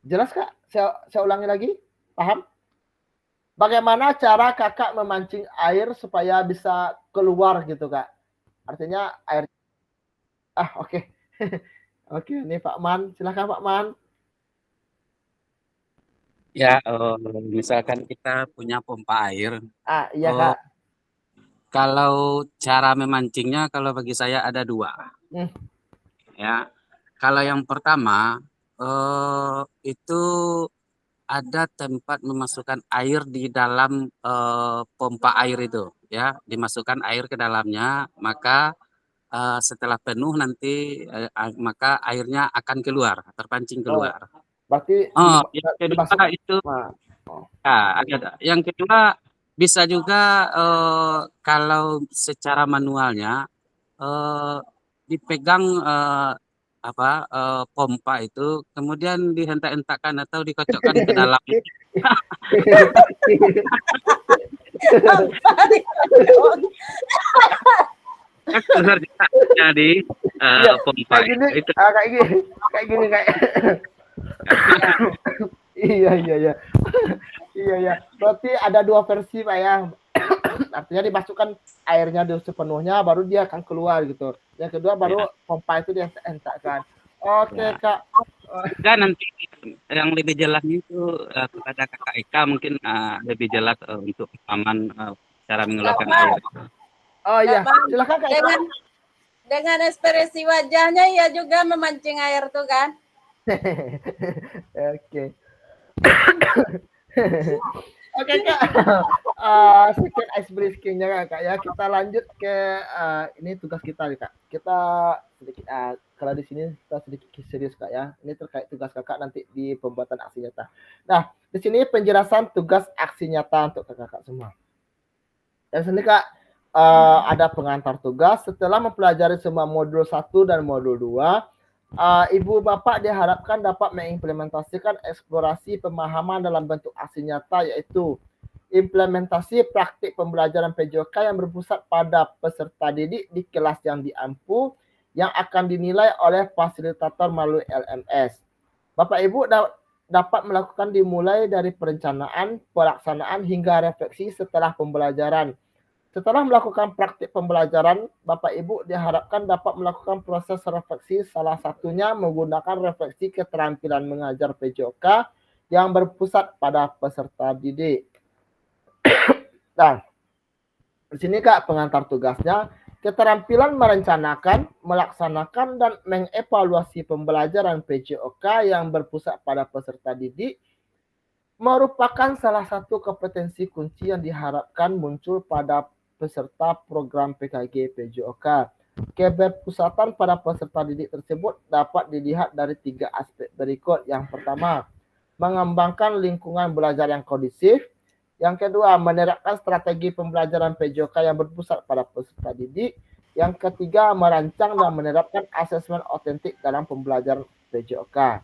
S1: Jelas kak? Saya ulangi lagi, paham? Bagaimana cara kakak memancing air supaya bisa keluar gitu kak? Artinya air. Oke. Oke, ini Pak Man, silakan Pak Man.
S2: Ya, misalkan kita punya pompa air,
S1: Iya
S2: eh,
S1: kak.
S2: kalau cara memancingnya kalau bagi saya ada dua.
S1: Hmm.
S2: Ya, kalau yang pertama itu ada tempat memasukkan air di dalam pompa air itu, ya, dimasukkan air ke dalamnya, maka setelah penuh nanti maka airnya akan keluar, terpancing
S1: Oh,
S2: keluar.
S1: berarti
S2: Oh, yang kedua
S1: dimasukkan.
S2: itu
S1: Nah, oh.
S2: ada. Yang kedua bisa juga kalau secara manualnya dipegang pompa itu kemudian dihentak-hentakkan atau dikocokkan ke dalam keluar jadi pompa
S1: kayak gini,
S2: itu.
S1: kayak gini kayak. Iya. Iya. Berarti ada dua versi Pak ya. Artinya dimasukkan airnya dulu sepenuhnya baru dia akan keluar gitu. Yang kedua baru pompa itu dihentakkan. Oke kak.
S2: Juga nanti yang lebih jelasnya itu kepada Kakak Eka mungkin lebih jelas untuk aman cara mengeluarkan air.
S1: Oh iya,
S4: Bang,
S1: silakan kak.
S4: dengan ekspresi wajahnya ya juga memancing air tuh kan.
S1: Oke. Oke kak, sekian ice breaking-nya kak ya. Kita lanjut ke ini tugas kita nih kak. Kita sedikit kalau di sini kita sedikit serius kak ya. Ini terkait tugas kakak nanti di pembuatan aksi nyata. Nah, di sini penjelasan tugas aksi nyata untuk kakak semua. Dan sini kak ada pengantar tugas. Setelah mempelajari semua modul 1 dan modul 2, Ibu Bapak diharapkan dapat mengimplementasikan eksplorasi pemahaman dalam bentuk aksi nyata, yaitu implementasi praktik pembelajaran PJOK yang berpusat pada peserta didik di kelas yang diampu yang akan dinilai oleh fasilitator melalui LMS. Bapak Ibu dapat melakukan dimulai dari perencanaan, pelaksanaan hingga refleksi setelah pembelajaran. Setelah melakukan praktik pembelajaran, Bapak Ibu diharapkan dapat melakukan proses refleksi, salah satunya menggunakan refleksi keterampilan mengajar PJOK yang berpusat pada peserta didik. Dan di sini kak pengantar tugasnya, keterampilan merencanakan, melaksanakan, dan mengevaluasi pembelajaran PJOK yang berpusat pada peserta didik merupakan salah satu kompetensi kunci yang diharapkan muncul pada peserta program PKG PJOK. Keberpusatan pada peserta didik tersebut dapat dilihat dari 3 aspek berikut. Yang pertama, mengembangkan lingkungan belajar yang kondusif. Yang kedua, menerapkan strategi pembelajaran PJOK yang berpusat pada peserta didik. Yang ketiga, merancang dan menerapkan asesmen otentik dalam pembelajaran PJOK.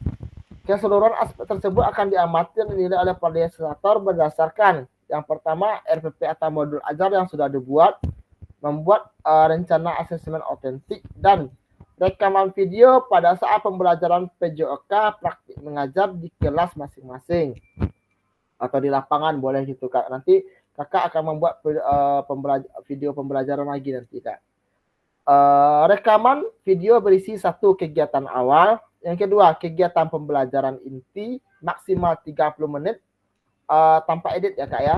S1: Keseluruhan aspek tersebut akan diamati dan dinilai oleh fasilitator berdasarkan yang pertama RPP atau modul ajar yang sudah dibuat, membuat rencana asesmen otentik, dan rekaman video pada saat pembelajaran PJOK praktik mengajar di kelas masing-masing atau di lapangan boleh gitu kak. Nanti kakak akan membuat video pembelajaran lagi nanti kak. Rekaman video berisi 1 kegiatan awal, yang kedua kegiatan pembelajaran inti maksimal 30 menit tanpa edit ya kak ya.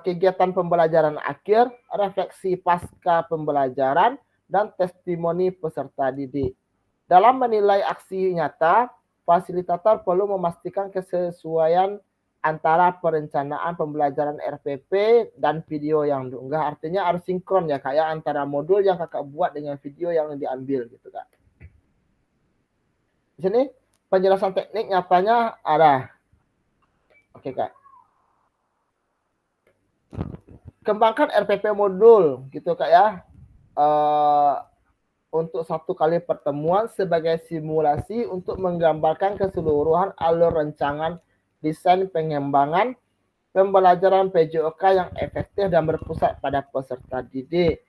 S1: Kegiatan pembelajaran akhir, refleksi pasca pembelajaran, dan testimoni peserta didik. Dalam menilai aksi nyata, fasilitator perlu memastikan kesesuaian antara perencanaan pembelajaran RPP dan video yang diunggah. Artinya harus sinkron ya kak ya, antara modul yang kakak buat dengan video yang diambil gitu kak. Di sini penjelasan teknik nyatanya ada. Oke kak. kembangkan RPP modul gitu Kak ya. Untuk 1 kali pertemuan sebagai simulasi untuk menggambarkan keseluruhan alur rancangan desain pengembangan pembelajaran PJOK yang efektif dan berpusat pada peserta didik.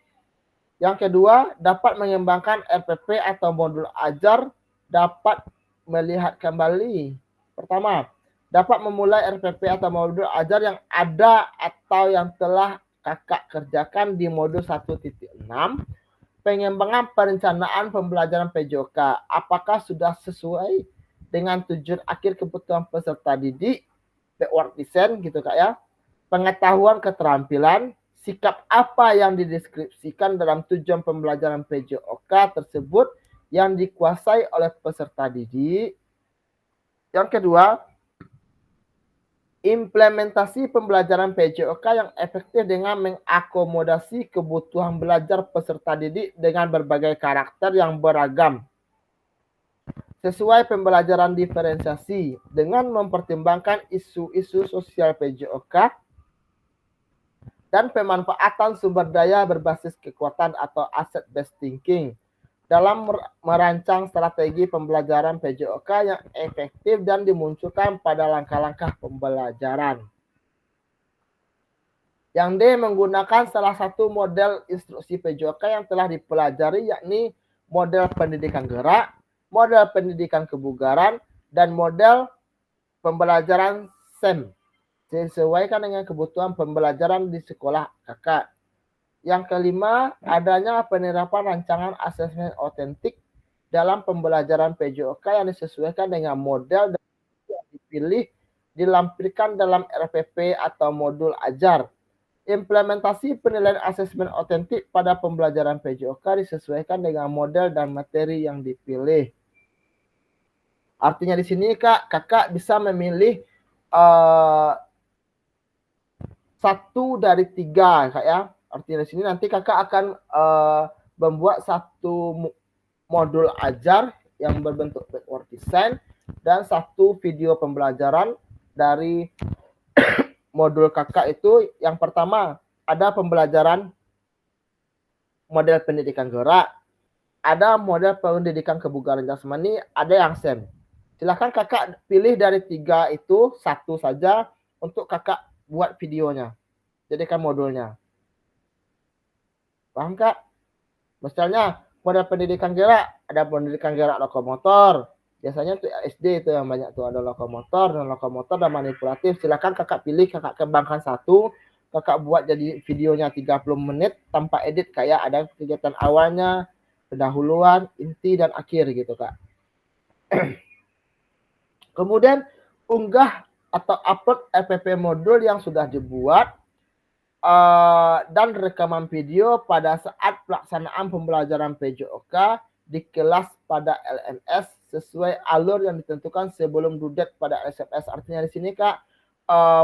S1: Yang kedua, dapat mengembangkan RPP atau modul ajar dapat melihat kembali. Pertama, dapat memulai RPP atau modul ajar yang ada atau yang telah kakak kerjakan di modul 1.6. Pengembangan perencanaan pembelajaran PJOK. Apakah sudah sesuai dengan tujuan akhir kebutuhan peserta didik? Backward design gitu Kak ya. Pengetahuan keterampilan, sikap apa yang dideskripsikan dalam tujuan pembelajaran PJOK tersebut yang dikuasai oleh peserta didik. Yang kedua, implementasi pembelajaran PJOK yang efektif dengan mengakomodasi kebutuhan belajar peserta didik dengan berbagai karakter yang beragam. Sesuai pembelajaran diferensiasi dengan mempertimbangkan isu-isu sosial PJOK dan pemanfaatan sumber daya berbasis kekuatan atau asset-based thinking dalam merancang strategi pembelajaran PJOK yang efektif dan dimunculkan pada langkah-langkah pembelajaran. Yang D, menggunakan salah satu model instruksi PJOK yang telah dipelajari, yakni model pendidikan gerak, model pendidikan kebugaran, dan model pembelajaran SEM. Disesuaikan dengan kebutuhan pembelajaran di sekolah kakak. Yang kelima, adanya penerapan rancangan asesmen otentik dalam pembelajaran PJOK yang disesuaikan dengan model yang dipilih dilampirkan dalam RPP atau modul ajar. Implementasi penilaian asesmen otentik pada pembelajaran PJOK disesuaikan dengan model dan materi yang dipilih. Artinya di sini kakak bisa memilih 1 dari 3 Kak ya. Artinya di sini nanti kakak akan membuat 1 modul ajar yang berbentuk backward design dan 1 video pembelajaran dari modul kakak itu. Yang pertama ada pembelajaran model pendidikan gerak, ada model pendidikan kebugaran jasmani, ada yang SEM. Silakan kakak pilih dari 3 itu 1 saja untuk kakak buat videonya, jadikan modulnya. Paham Kak? Misalnya model pendidikan gerak, ada pendidikan gerak lokomotor. Biasanya tuh SD itu yang banyak tuh, ada lokomotor dan manipulatif. Silakan kakak pilih, kakak kembangkan 1, kakak buat jadi videonya 30 menit tanpa edit, kayak ada kegiatan awalnya, pendahuluan, inti, dan akhir gitu Kak. Kemudian unggah atau upload RPP modul yang sudah dibuat dan rekaman video pada saat pelaksanaan pembelajaran PJOK di kelas pada LMS sesuai alur yang ditentukan sebelum due date pada SMS. Artinya di sini Kak,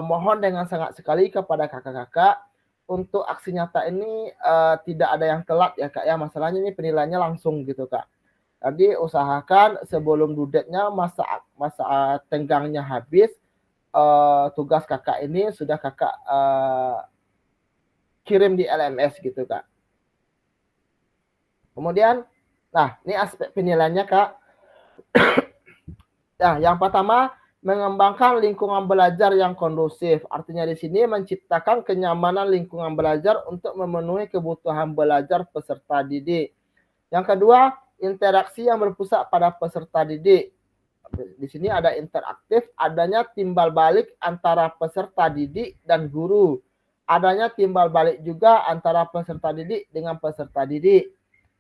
S1: mohon dengan sangat sekali kepada kakak-kakak untuk aksi nyata ini tidak ada yang telat ya Kak ya. Masalahnya ini penilaiannya langsung gitu Kak. Jadi usahakan sebelum due date-nya masa tenggangnya habis, tugas kakak ini sudah kakak kirim di LMS gitu Kak. Kemudian, nah ini aspek penilaiannya Kak. Nah, yang pertama mengembangkan lingkungan belajar yang kondusif. Artinya di sini menciptakan kenyamanan lingkungan belajar untuk memenuhi kebutuhan belajar peserta didik. Yang kedua, interaksi yang berpusat pada peserta didik. Di sini ada interaktif, adanya timbal balik antara peserta didik dan guru. Adanya timbal balik juga antara peserta didik dengan peserta didik.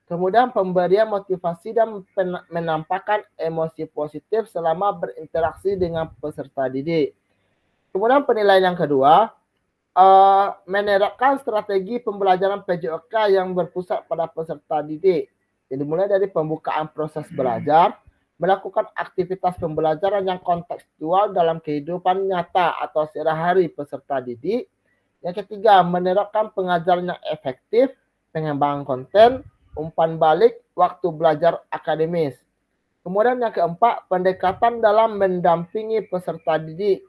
S1: Kemudian pemberian motivasi dan menampakkan emosi positif selama berinteraksi dengan peserta didik. Kemudian penilaian yang kedua, menerapkan strategi pembelajaran PJOK yang berpusat pada peserta didik. Jadi mulai dari pembukaan proses belajar, melakukan aktivitas pembelajaran yang kontekstual dalam kehidupan nyata atau sehari-hari peserta didik. Yang ketiga, menerapkan pengajaran yang efektif, pengembangan konten, umpan balik, waktu belajar akademis. Kemudian yang keempat, pendekatan dalam mendampingi peserta didik.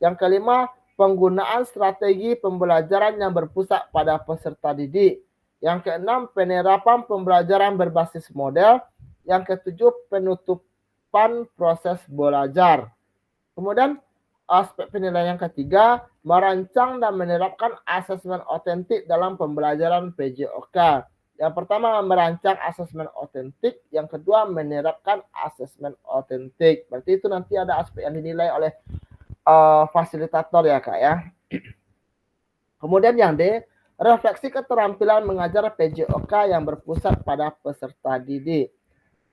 S1: Yang kelima, penggunaan strategi pembelajaran yang berpusat pada peserta didik. Yang keenam, penerapan pembelajaran berbasis model. Yang ketujuh, penutupan proses belajar. Kemudian aspek penilaian yang ketiga, merancang dan menerapkan asesmen otentik dalam pembelajaran PJOK. Yang pertama, merancang asesmen otentik. Yang kedua, menerapkan asesmen otentik. Berarti itu nanti ada aspek yang dinilai oleh fasilitator ya Kak ya. Kemudian yang D, refleksi keterampilan mengajar PJOK yang berpusat pada peserta didik.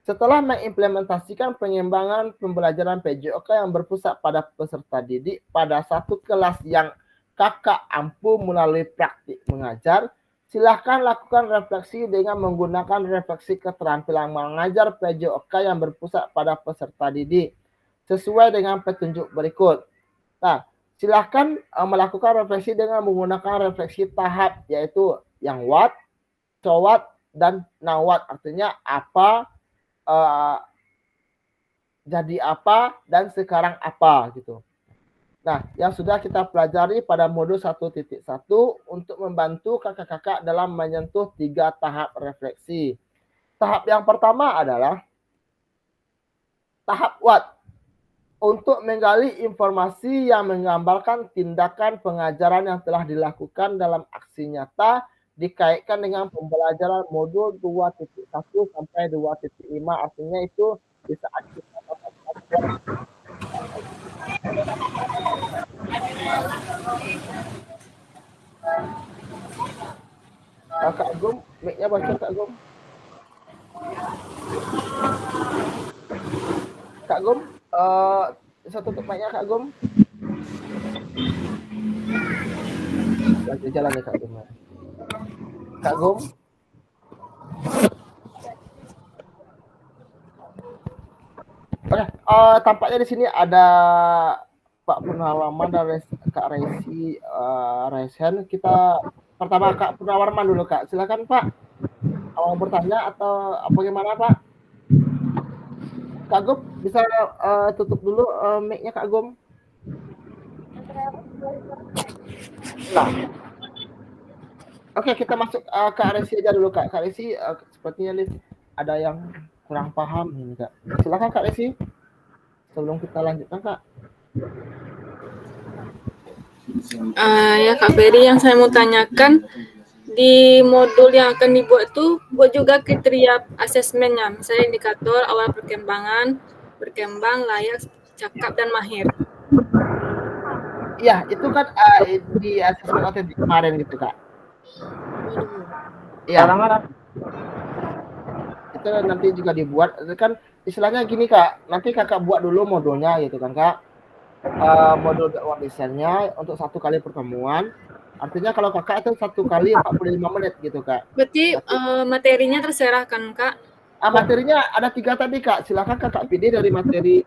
S1: Setelah mengimplementasikan pengembangan pembelajaran PJOK yang berpusat pada peserta didik pada satu kelas yang kakak ampuh melalui praktik mengajar, silahkan lakukan refleksi dengan menggunakan refleksi keterampilan mengajar PJOK yang berpusat pada peserta didik sesuai dengan petunjuk berikut. Nah, silahkan melakukan refleksi dengan menggunakan refleksi tahap, yaitu yang what, so what, dan now what. Artinya apa, jadi apa, dan sekarang apa gitu. Nah, yang sudah kita pelajari pada modul 1.1 untuk membantu kakak-kakak dalam menyentuh 3 tahap refleksi. Tahap yang pertama adalah tahap what, untuk menggali informasi yang menggambarkan tindakan pengajaran yang telah dilakukan dalam aksi nyata dikaitkan dengan pembelajaran modul 2.1 sampai 2.5. Artinya itu di saat kita Kak Gum, mic-nya bocor Kak Gum. Kak Gum, bisa tutup mic-nya Kak Gum. Lagi jalan nih Kak Gum. Kak Gum. Oke, tampaknya di sini ada Pak Purnawarman dan Kak Resi Resen. Kita pertama Kak Purnawarman dulu Kak. Silakan Pak. Mau bertanya atau bagaimana Pak? Kak Gum bisa tutup dulu mic-nya Kak Gum. Nah. Oke, kita masuk Kak Resi aja dulu Kak. Kak Resi sepertinya ada yang kurang paham ini Kak. Silakan Kak Resi. Sebelum kita lanjutkan Kak.
S5: Ya Kak Ferry, yang saya mau tanyakan, di modul yang akan dibuat itu buat juga kriteria asesmennya, misalnya indikator awal perkembangan, berkembang, layak, cakap, dan mahir.
S1: Iya, itu kan di asesmen otentik kemarin gitu Kak. Iya. Itu nanti juga dibuat, kan istilahnya gini Kak, nanti kakak buat dulu modulnya gitu kan Kak. Modul dakwah desainnya untuk 1 kali pertemuan. Artinya kalau kakak itu 1 kali 45 menit gitu Kak.
S5: Berarti materinya terserah kan Kak?
S1: Materinya ada 3 tadi Kak. Silakan kakak pilih dari materi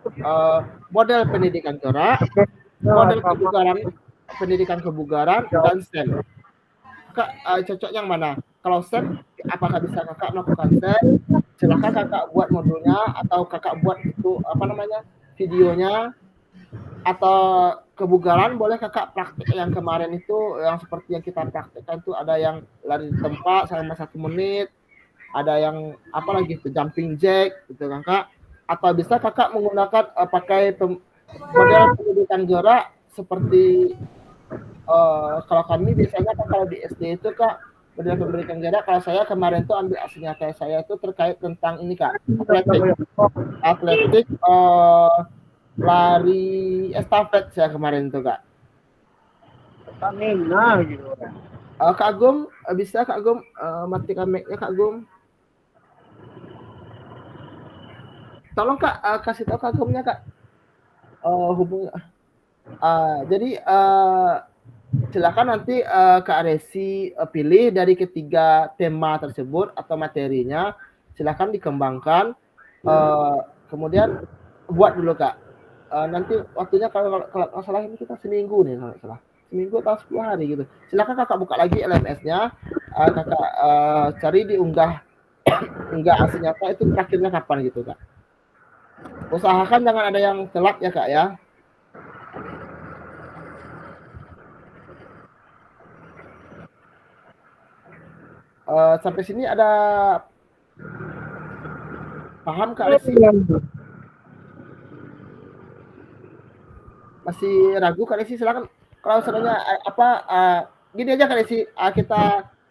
S1: model pendidikan gerak, model kebugaran, pendidikan kebugaran, dan STEM. Kak cocok yang mana? Kalau STEM, apakah bisa kakak melakukan STEM? Silakan kakak buat modulnya atau kakak buat itu videonya. Atau kebugaran boleh kakak praktek yang kemarin itu, yang seperti yang kita praktekkan itu ada yang lari di tempat selama 1 menit, ada yang apalagi itu jumping jack gitu kan Kak. Atau bisa kakak menggunakan pakai model pendidikan gerak seperti kalau kami biasanya kan kalau di SD itu Kak, model pendidikan gerak, kalau saya kemarin tuh ambil aslinya kayak saya itu terkait tentang ini Kak, atletik lari estafet saya kemarin tuh Kak. Stamina gitu. Kak Gum, bisa Kak Gum matikan mic-nya Kak Gum. Tolong Kak kasih tahu Kak Gumnya Kak. Hubungi. Jadi silakan nanti Kak Resi pilih dari ketiga tema tersebut atau materinya, silakan dikembangkan. Kemudian buat dulu Kak. Nanti waktunya kalau salah ini kita seminggu nih kalau salah. Seminggu atau 10 hari gitu. Silakan kakak buka lagi LMS-nya, kakak cari diunggah hasil nyata itu terakhirnya kapan gitu Kak. Usahakan jangan ada yang telat ya Kak ya. Sampai sini ada paham Kak Desi? Masih ragu Kak Desi? Silakan. Kalau sebenarnya gini aja Kak Desi,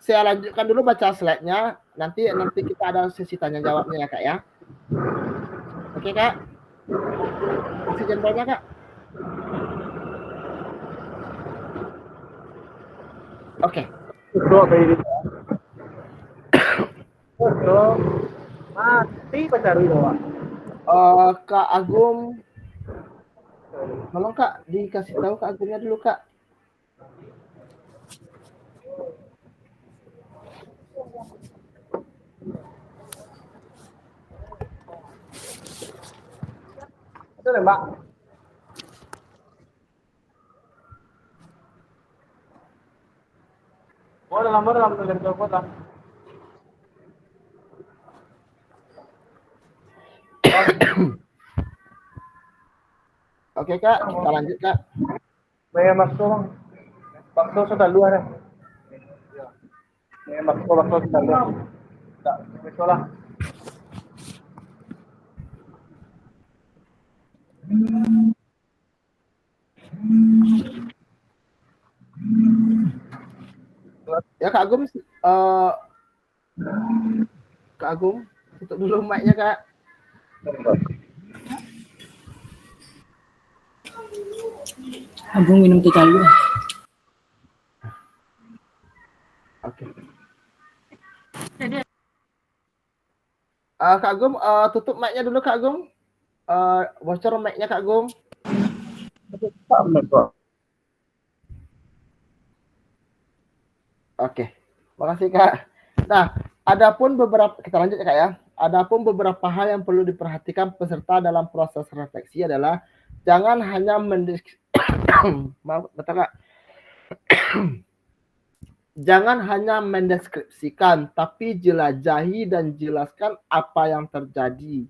S1: saya lanjutkan dulu baca slide-nya. Nanti kita ada sesi tanya jawabnya ya Kak ya. Oke Kak. Kasih jempolnya Kak. Oke.
S6: Mati pacaru doang.
S1: Kak Agung, tolong Kak dikasih tahu Kak Agungnya dulu Kak.
S6: Itu deh Mbak. Dalam tulis kota.
S1: Oke Kak, kita lanjut Kak.
S6: May bakso lang. Bakso sa dalawa rin. May bakso sa dalawa. Bakso lang.
S1: Ya Kak Agung, Kak Agung, tutup dulu mic-nya Kak.
S7: Agung minum teh dulu.
S1: Oke. Kak Agung, tutup mic-nya dulu Kak Agung. Bocor mic-nya Kak Agung. Oke, makasih Kak. Nah, kita lanjut ya Kak ya. Adapun beberapa hal yang perlu diperhatikan peserta dalam proses refleksi adalah jangan hanya jangan hanya mendeskripsikan, tapi jelajahi dan jelaskan apa yang terjadi.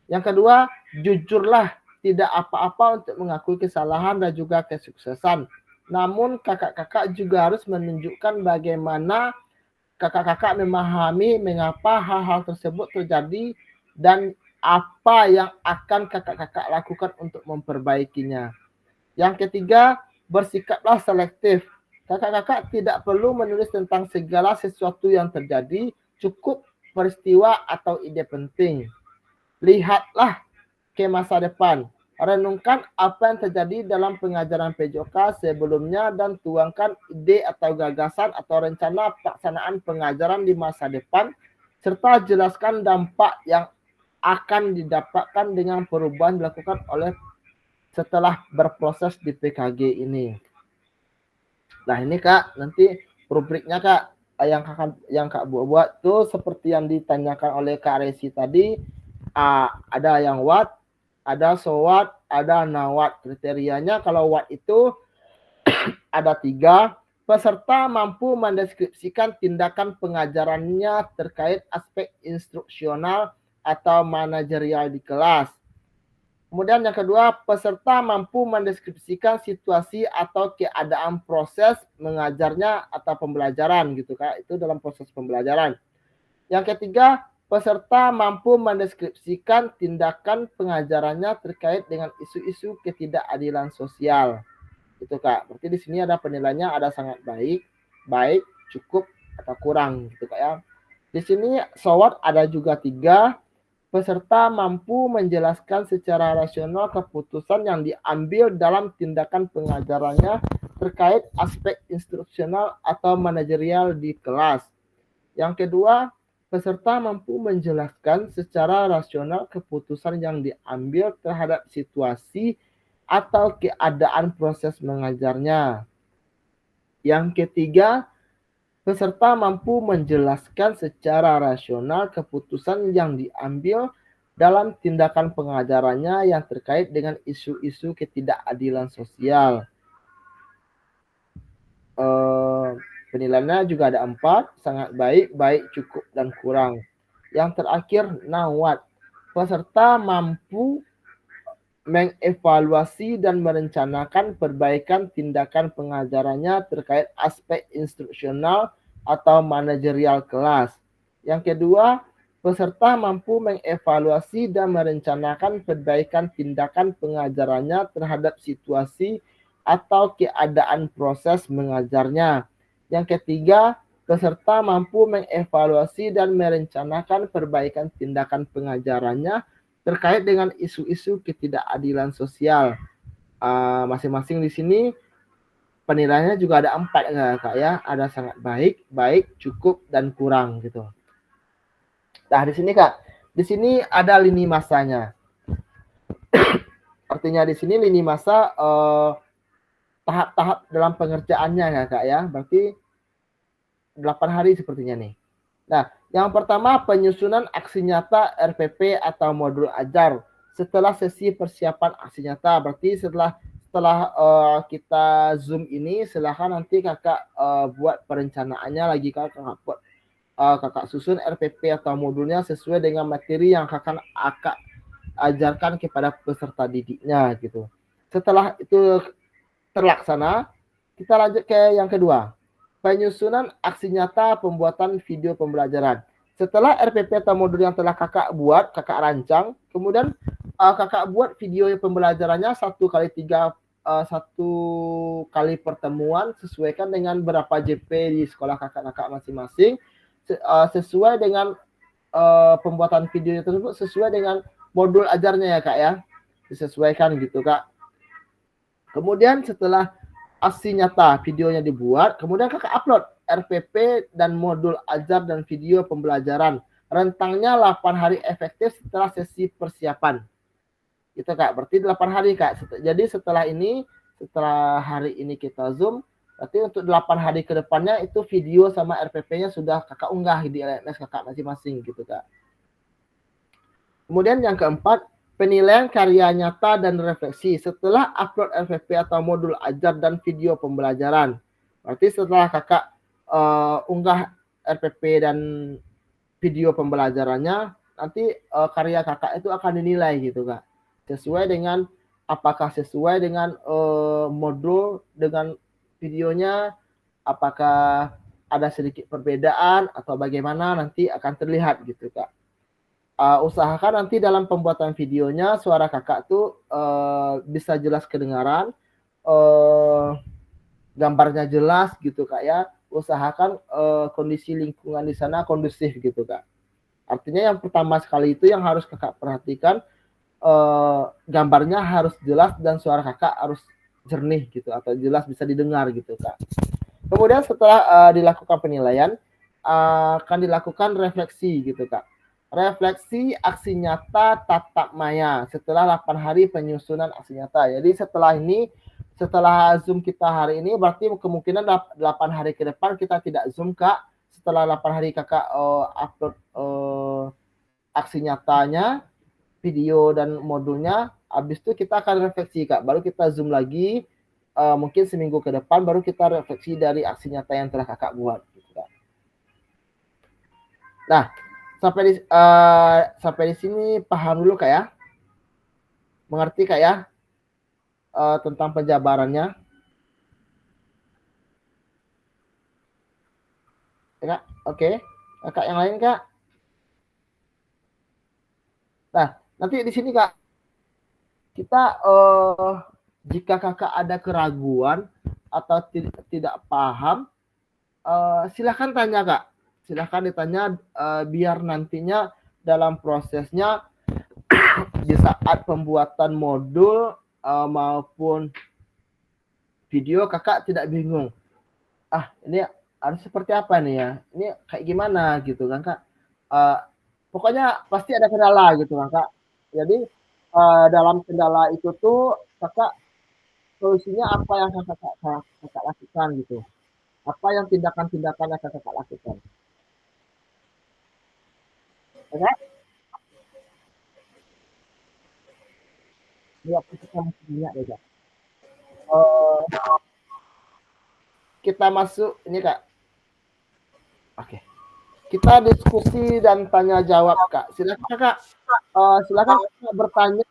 S1: Yang kedua, jujurlah, tidak apa-apa untuk mengakui kesalahan dan juga kesuksesan. Namun kakak-kakak juga harus menunjukkan bagaimana kakak-kakak memahami mengapa hal-hal tersebut terjadi dan apa yang akan kakak-kakak lakukan untuk memperbaikinya. Yang ketiga, bersikaplah selektif. Kakak-kakak tidak perlu menulis tentang segala sesuatu yang terjadi, cukup peristiwa atau ide penting. Lihatlah ke masa depan. Renungkan apa yang terjadi dalam pengajaran PJOK sebelumnya dan tuangkan ide atau gagasan atau rencana pelaksanaan pengajaran di masa depan, serta jelaskan dampak yang akan didapatkan dengan perubahan dilakukan oleh setelah berproses di PKG ini. Nah ini Kak, nanti rubriknya Kak, yang Kak buat tuh seperti yang ditanyakan oleh Kak Resi tadi, ada yang what, ada so what, ada now what. Kriterianya kalau what itu ada 3. Peserta mampu mendeskripsikan tindakan pengajarannya terkait aspek instruksional atau manajerial di kelas. Kemudian yang kedua, peserta mampu mendeskripsikan situasi atau keadaan proses mengajarnya atau pembelajaran gitu Kak. Itu dalam proses pembelajaran. Yang ketiga, peserta mampu mendeskripsikan tindakan pengajarannya terkait dengan isu-isu ketidakadilan sosial. Itu Kak. Berarti di sini ada penilaiannya, ada sangat baik, cukup atau kurang gitu Kak ya. Di sini SWOT ada juga 3. Peserta mampu menjelaskan secara rasional keputusan yang diambil dalam tindakan pengajarannya terkait aspek instruksional atau manajerial di kelas. Yang kedua, peserta mampu menjelaskan secara rasional keputusan yang diambil terhadap situasi atau keadaan proses mengajarnya. Yang ketiga, peserta mampu menjelaskan secara rasional keputusan yang diambil dalam tindakan pengajarannya yang terkait dengan isu-isu ketidakadilan sosial. Penilaiannya juga ada 4, sangat baik, cukup, dan kurang. Yang terakhir, now what? Peserta mampu mengevaluasi dan merencanakan perbaikan tindakan pengajarannya terkait aspek instruksional atau manajerial kelas. Yang kedua, peserta mampu mengevaluasi dan merencanakan perbaikan tindakan pengajarannya terhadap situasi atau keadaan proses mengajarnya. Yang ketiga, peserta mampu mengevaluasi dan merencanakan perbaikan tindakan pengajarannya terkait dengan isu-isu ketidakadilan sosial. Masing-masing di sini penilaiannya juga ada 4 ya Kak ya. Ada sangat baik, baik, cukup, dan kurang gitu. Nah, di sini Kak, di sini ada lini masanya. Artinya di sini lini masa tahap-tahap dalam pengerjaannya ya Kak ya. Berarti 8 hari sepertinya nih. Nah, yang pertama penyusunan aksi nyata RPP atau modul ajar setelah sesi persiapan aksi nyata. Berarti setelah kita Zoom ini, silahkan nanti Kakak buat perencanaannya lagi Kakak buat Kakak susun RPP atau modulnya sesuai dengan materi yang Kakak ajarkan kepada peserta didiknya gitu. Setelah itu terlaksana, kita lanjut ke yang kedua. Penyusunan aksi nyata pembuatan video pembelajaran. Setelah RPP atau modul yang telah Kakak buat, Kakak rancang, kemudian Kakak buat video pembelajarannya 1x3 1 kali pertemuan, sesuaikan dengan berapa JP di sekolah Kakak masing-masing, sesuai dengan pembuatan video tersebut sesuai dengan modul ajarnya ya Kak ya. Disesuaikan gitu Kak. Kemudian setelah aksi nyata videonya dibuat, kemudian Kakak upload RPP dan modul ajar dan video pembelajaran. Rentangnya 8 hari efektif setelah sesi persiapan. Itu Kak, berarti 8 hari Kak. Jadi setelah hari ini kita Zoom, berarti untuk 8 hari ke depannya itu video sama RPP-nya sudah Kakak unggah di LMS Kakak masing-masing gitu Kak. Kemudian yang keempat, penilaian karya nyata dan refleksi setelah upload RPP atau modul ajar dan video pembelajaran. Berarti setelah Kakak unggah RPP dan video pembelajarannya, nanti karya Kakak itu akan dinilai gitu Kak. Apakah sesuai dengan modul dengan videonya, apakah ada sedikit perbedaan atau bagaimana nanti akan terlihat gitu Kak. Usahakan nanti dalam pembuatan videonya suara Kakak tuh bisa jelas kedengaran, gambarnya jelas gitu Kak ya. Usahakan kondisi lingkungan di sana kondusif gitu Kak. Artinya yang pertama sekali itu yang harus Kakak perhatikan, gambarnya harus jelas dan suara Kakak harus jernih gitu atau jelas bisa didengar gitu Kak. Kemudian setelah dilakukan penilaian, akan dilakukan refleksi gitu Kak. Refleksi aksi nyata tatap maya setelah 8 hari penyusunan aksi nyata. Jadi setelah Zoom kita hari ini, berarti kemungkinan 8 hari ke depan kita tidak Zoom Kak. Setelah 8 hari Kakak upload aksi nyatanya, video dan modulnya, habis itu kita akan refleksi Kak. Baru kita Zoom lagi, mungkin seminggu ke depan baru kita refleksi dari aksi nyata yang telah Kakak buat gitu Kak. Nah, sampai di sini paham dulu Kak ya? Mengerti Kak ya? Tentang penjabarannya. Ya, Kak? Oke. Kak yang lain Kak? Nah, nanti di sini Kak, kita jika Kakak ada keraguan atau tidak paham, silakan tanya Kak. Silahkan ditanya biar nantinya dalam prosesnya di saat pembuatan modul maupun video Kakak tidak bingung. Ini harus seperti apa nih ya? Ini kayak gimana gitu kan Kak? Pokoknya pasti ada kendala gitu kan Kak. Jadi dalam kendala itu tuh Kakak solusinya apa yang Kakak lakukan gitu? Apa yang tindakan-tindakan yang Kakak lakukan? Oke? Ya, kita masih banyak ya, Kak. Kita masuk ini Kak. Oke. Kita diskusi dan tanya jawab Kak. Silakan Kak. Silakan Kakak bertanya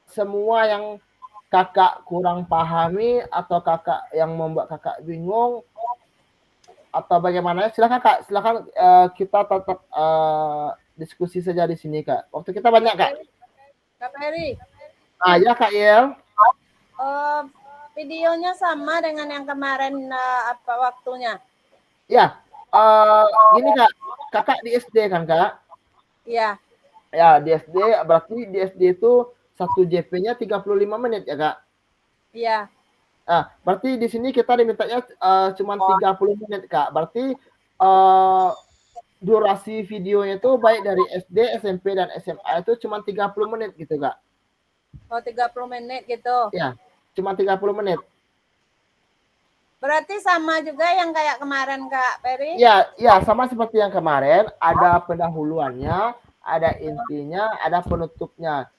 S1: semua yang Kakak kurang pahami atau Kakak yang membuat Kakak bingung. atau bagaimana? Silakan Kak, silakan kita tetap diskusi saja di sini Kak. Waktu kita banyak Kak.
S4: Kak Peri,
S1: Ya Kak Yel.
S4: videonya sama dengan yang kemarin apa waktunya?
S1: Ya, gini Kak, Kakak di SD kan Kak?
S4: Iya.
S1: Ya di SD, berarti di SD itu 1 JP-nya 35 menit ya Kak?
S4: Iya.
S1: Berarti di sini kita dimintanya cuma 30 menit Kak. Berarti durasi videonya itu baik dari SD, SMP, dan SMA itu cuma 30 menit gitu Kak.
S4: Oh 30 menit gitu.
S1: Ya, cuma 30 menit.
S4: Berarti sama juga yang kayak kemarin Kak Peri?
S1: Ya, sama seperti yang kemarin. Ada pendahuluannya, ada intinya, ada penutupnya.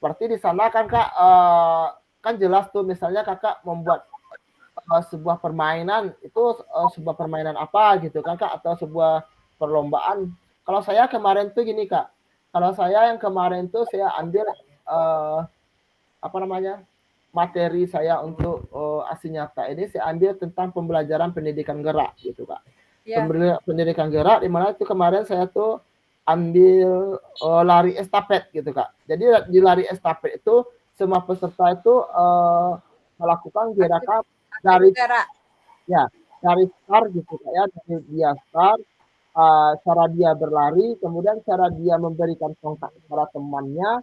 S1: Berarti di sana kan Kak, kan jelas tuh misalnya Kakak membuat sebuah permainan, itu sebuah permainan apa gitu kan Kak, atau sebuah perlombaan. Kalau saya kemarin tuh gini Kak, kalau saya yang kemarin tuh saya ambil materi saya untuk aksi nyata ini saya ambil tentang pembelajaran pendidikan gerak gitu Kak. Pendidikan gerak di mana itu kemarin saya tuh ambil lari estafet gitu Kak. Jadi di lari estafet itu semua peserta itu melakukan gerakan dari start gitu Kak ya, dari dia start, cara dia berlari, kemudian cara dia memberikan kontak kepada temannya,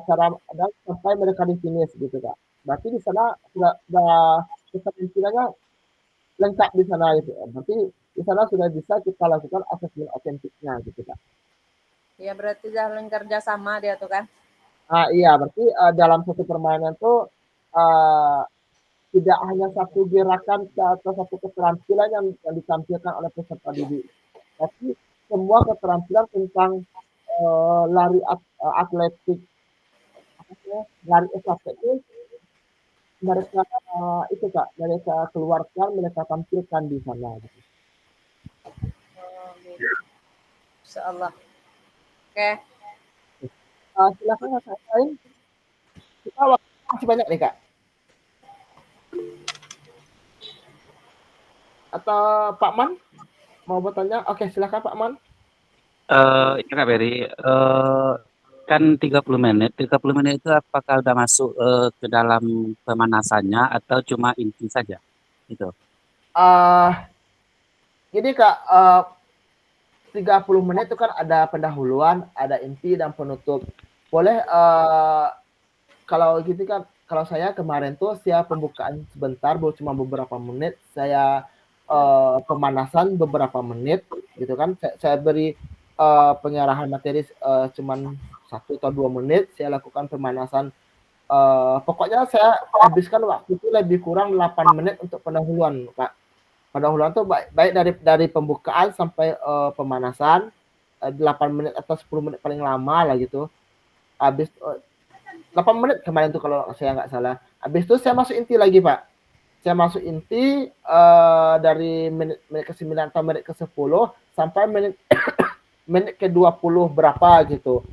S1: cara dan sampai mereka di finish gitu Kak. Berarti di sana sudah keterampilannya lengkap di sana gitu. Berarti di sana sudah bisa kita lakukan asesmen otentiknya gitu Kak.
S4: Ya berarti jalan kerja sama dia tuh kan?
S1: Iya, berarti dalam satu permainan tuh tidak hanya satu gerakan atau satu keterampilan yang ditampilkan oleh peserta didik, tapi semua keterampilan tentang lari atletik, lari estafet itu mereka itu Kak, mereka keluarkan, mereka tampilkan di sana. Gitu.
S4: Insyaallah. Oke.
S1: Silakan Kak lain. Kita waktu masih banyak nih Kak. Atau Pak Man mau bertanya? Oke, silakan Pak Man.
S2: Ya Kak Beri, kan 30 menit itu apakah udah masuk ke dalam pemanasannya atau cuma inti saja? Itu.
S1: Jadi Kak, 30 menit itu kan ada pendahuluan, ada inti dan penutup. Boleh kalau gitu kan, kalau saya kemarin tuh saya pembukaan sebentar, cuma beberapa menit, saya pemanasan beberapa menit gitu kan. Saya beri pengarahan materi cuman 1 atau 2 menit, saya lakukan pemanasan. Pokoknya saya habiskan waktu itu lebih kurang 8 menit untuk pendahuluan Kak. Pendahuluan tuh baik dari pembukaan sampai pemanasan 8 menit atau 10 menit paling lama lah gitu. Habis 8 menit kemarin tuh kalau saya nggak salah. Habis itu saya masuk inti lagi Pak. Saya masuk inti dari menit ke-9 atau menit ke-10 sampai menit ke-20 berapa gitu.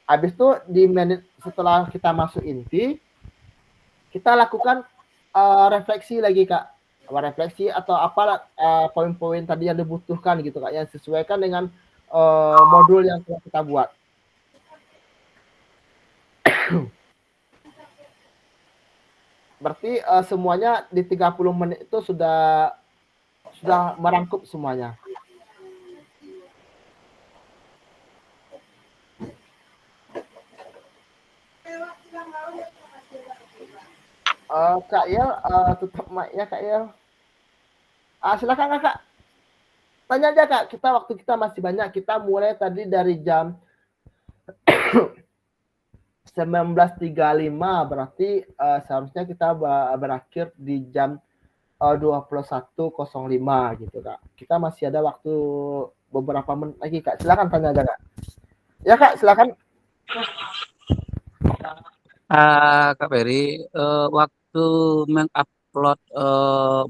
S1: Habis itu di menit setelah kita masuk inti, kita lakukan refleksi lagi Kak. Refleksi atau apalah poin-poin tadi yang dibutuhkan gitu Kak, yang sesuaikan dengan modul yang telah kita buat. Berarti semuanya di 30 menit itu sudah merangkup semuanya. Kak Yel, tutup mic-nya Kak Yel. Silakan Kakak. Tanya aja Kak, waktu kita masih banyak. Kita mulai tadi dari jam 19.35, berarti seharusnya kita berakhir di jam 21.05 gitu Kak. Kita masih ada waktu beberapa menit lagi Kak. Silakan tanya aja Kak. Ya Kak, silakan.
S2: Kak Peri, waktu mengupload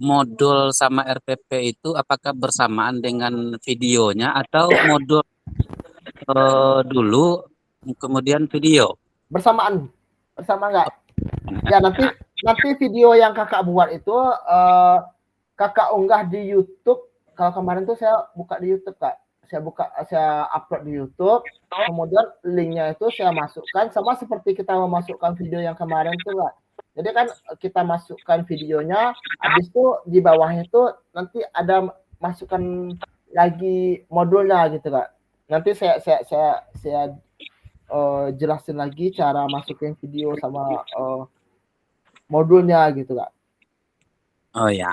S2: modul sama RPP itu apakah bersamaan dengan videonya atau modul dulu kemudian video?
S1: Bersamaan nggak? Ya nanti video yang Kakak buat itu Kakak unggah di YouTube kalau kemarin tuh saya buka di YouTube Kak. Saya upload di YouTube, kemudian linknya itu saya masukkan sama seperti kita memasukkan video yang kemarin tuh Kak. Jadi kan kita masukkan videonya, habis itu di bawahnya itu nanti ada masukkan lagi modulnya gitu Kak. Nanti saya jelasin lagi cara masukin video sama modulnya gitu Kak.
S2: Oh ya,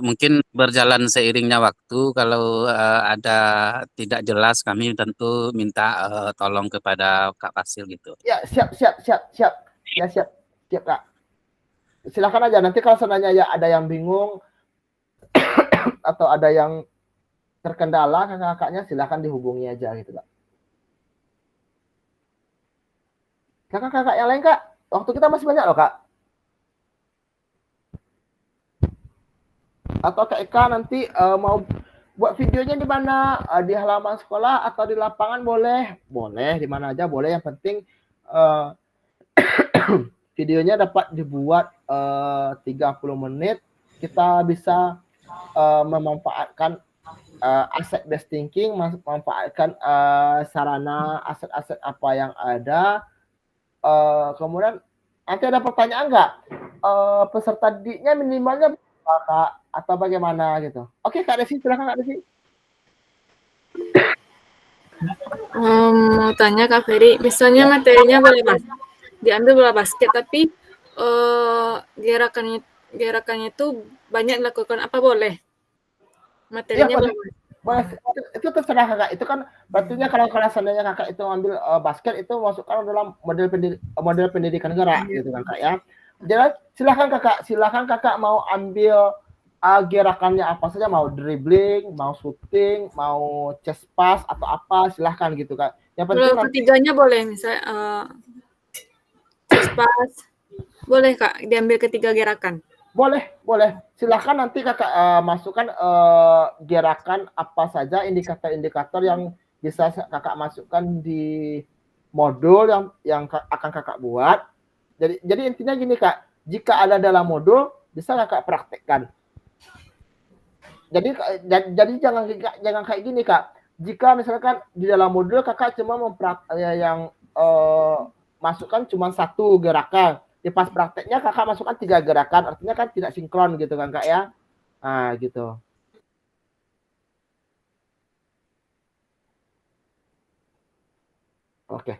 S2: mungkin berjalan seiringnya waktu kalau ada tidak jelas kami tentu minta tolong kepada Kak Fasil gitu.
S1: Ya, siap. Ya, siap Kak. Silakan aja nanti kalau seandainya ya ada yang bingung atau ada yang terkendala kakak-kakaknya silakan dihubungi aja gitu Kak. Kakak-kakak yang lain Kak, waktu kita masih banyak loh Kak. Atau Kak Eka nanti mau buat videonya di mana? Di halaman sekolah atau di lapangan boleh? Boleh, di mana aja boleh. Yang penting videonya dapat dibuat 30 menit. Kita bisa memanfaatkan asset-based thinking, memanfaatkan sarana aset-aset apa yang ada. Kemudian nanti ada pertanyaan nggak? Peserta didiknya minimalnya Kak, atau bagaimana gitu. Oke Kak Desi, silakan Kak Desi.
S5: Mau tanya Kak Ferry, misalnya materinya diambil bola basket, tapi gerakannya itu banyak dilakukan, apa boleh? Materinya
S1: boleh. Itu terserah Kakak. Itu kan berarti kalau seandainya Kakak itu ambil basket itu masukkan dalam model pendidikan gerak gitu kan Kak ya. Jadi silakan kakak mau ambil gerakannya apa saja, mau dribbling, mau shooting, mau chest pass atau apa silahkan gitu Kak. Yang penting
S5: kalau ketiganya boleh, misalnya chest pass, boleh Kak diambil ketiga gerakan?
S1: Boleh. Silahkan nanti kakak masukkan gerakan apa saja, indikator-indikator yang bisa kakak masukkan di modul yang akan kakak buat. Jadi intinya gini Kak, jika ada dalam modul bisa kakak praktekkan. Jadi jangan kayak gini Kak. Jika misalkan di dalam modul kakak cuma masukkan cuma satu gerakan, di pas prakteknya kakak masukkan 3 gerakan, artinya kan tidak sinkron gitu kan Kak ya. Nah gitu. Oke.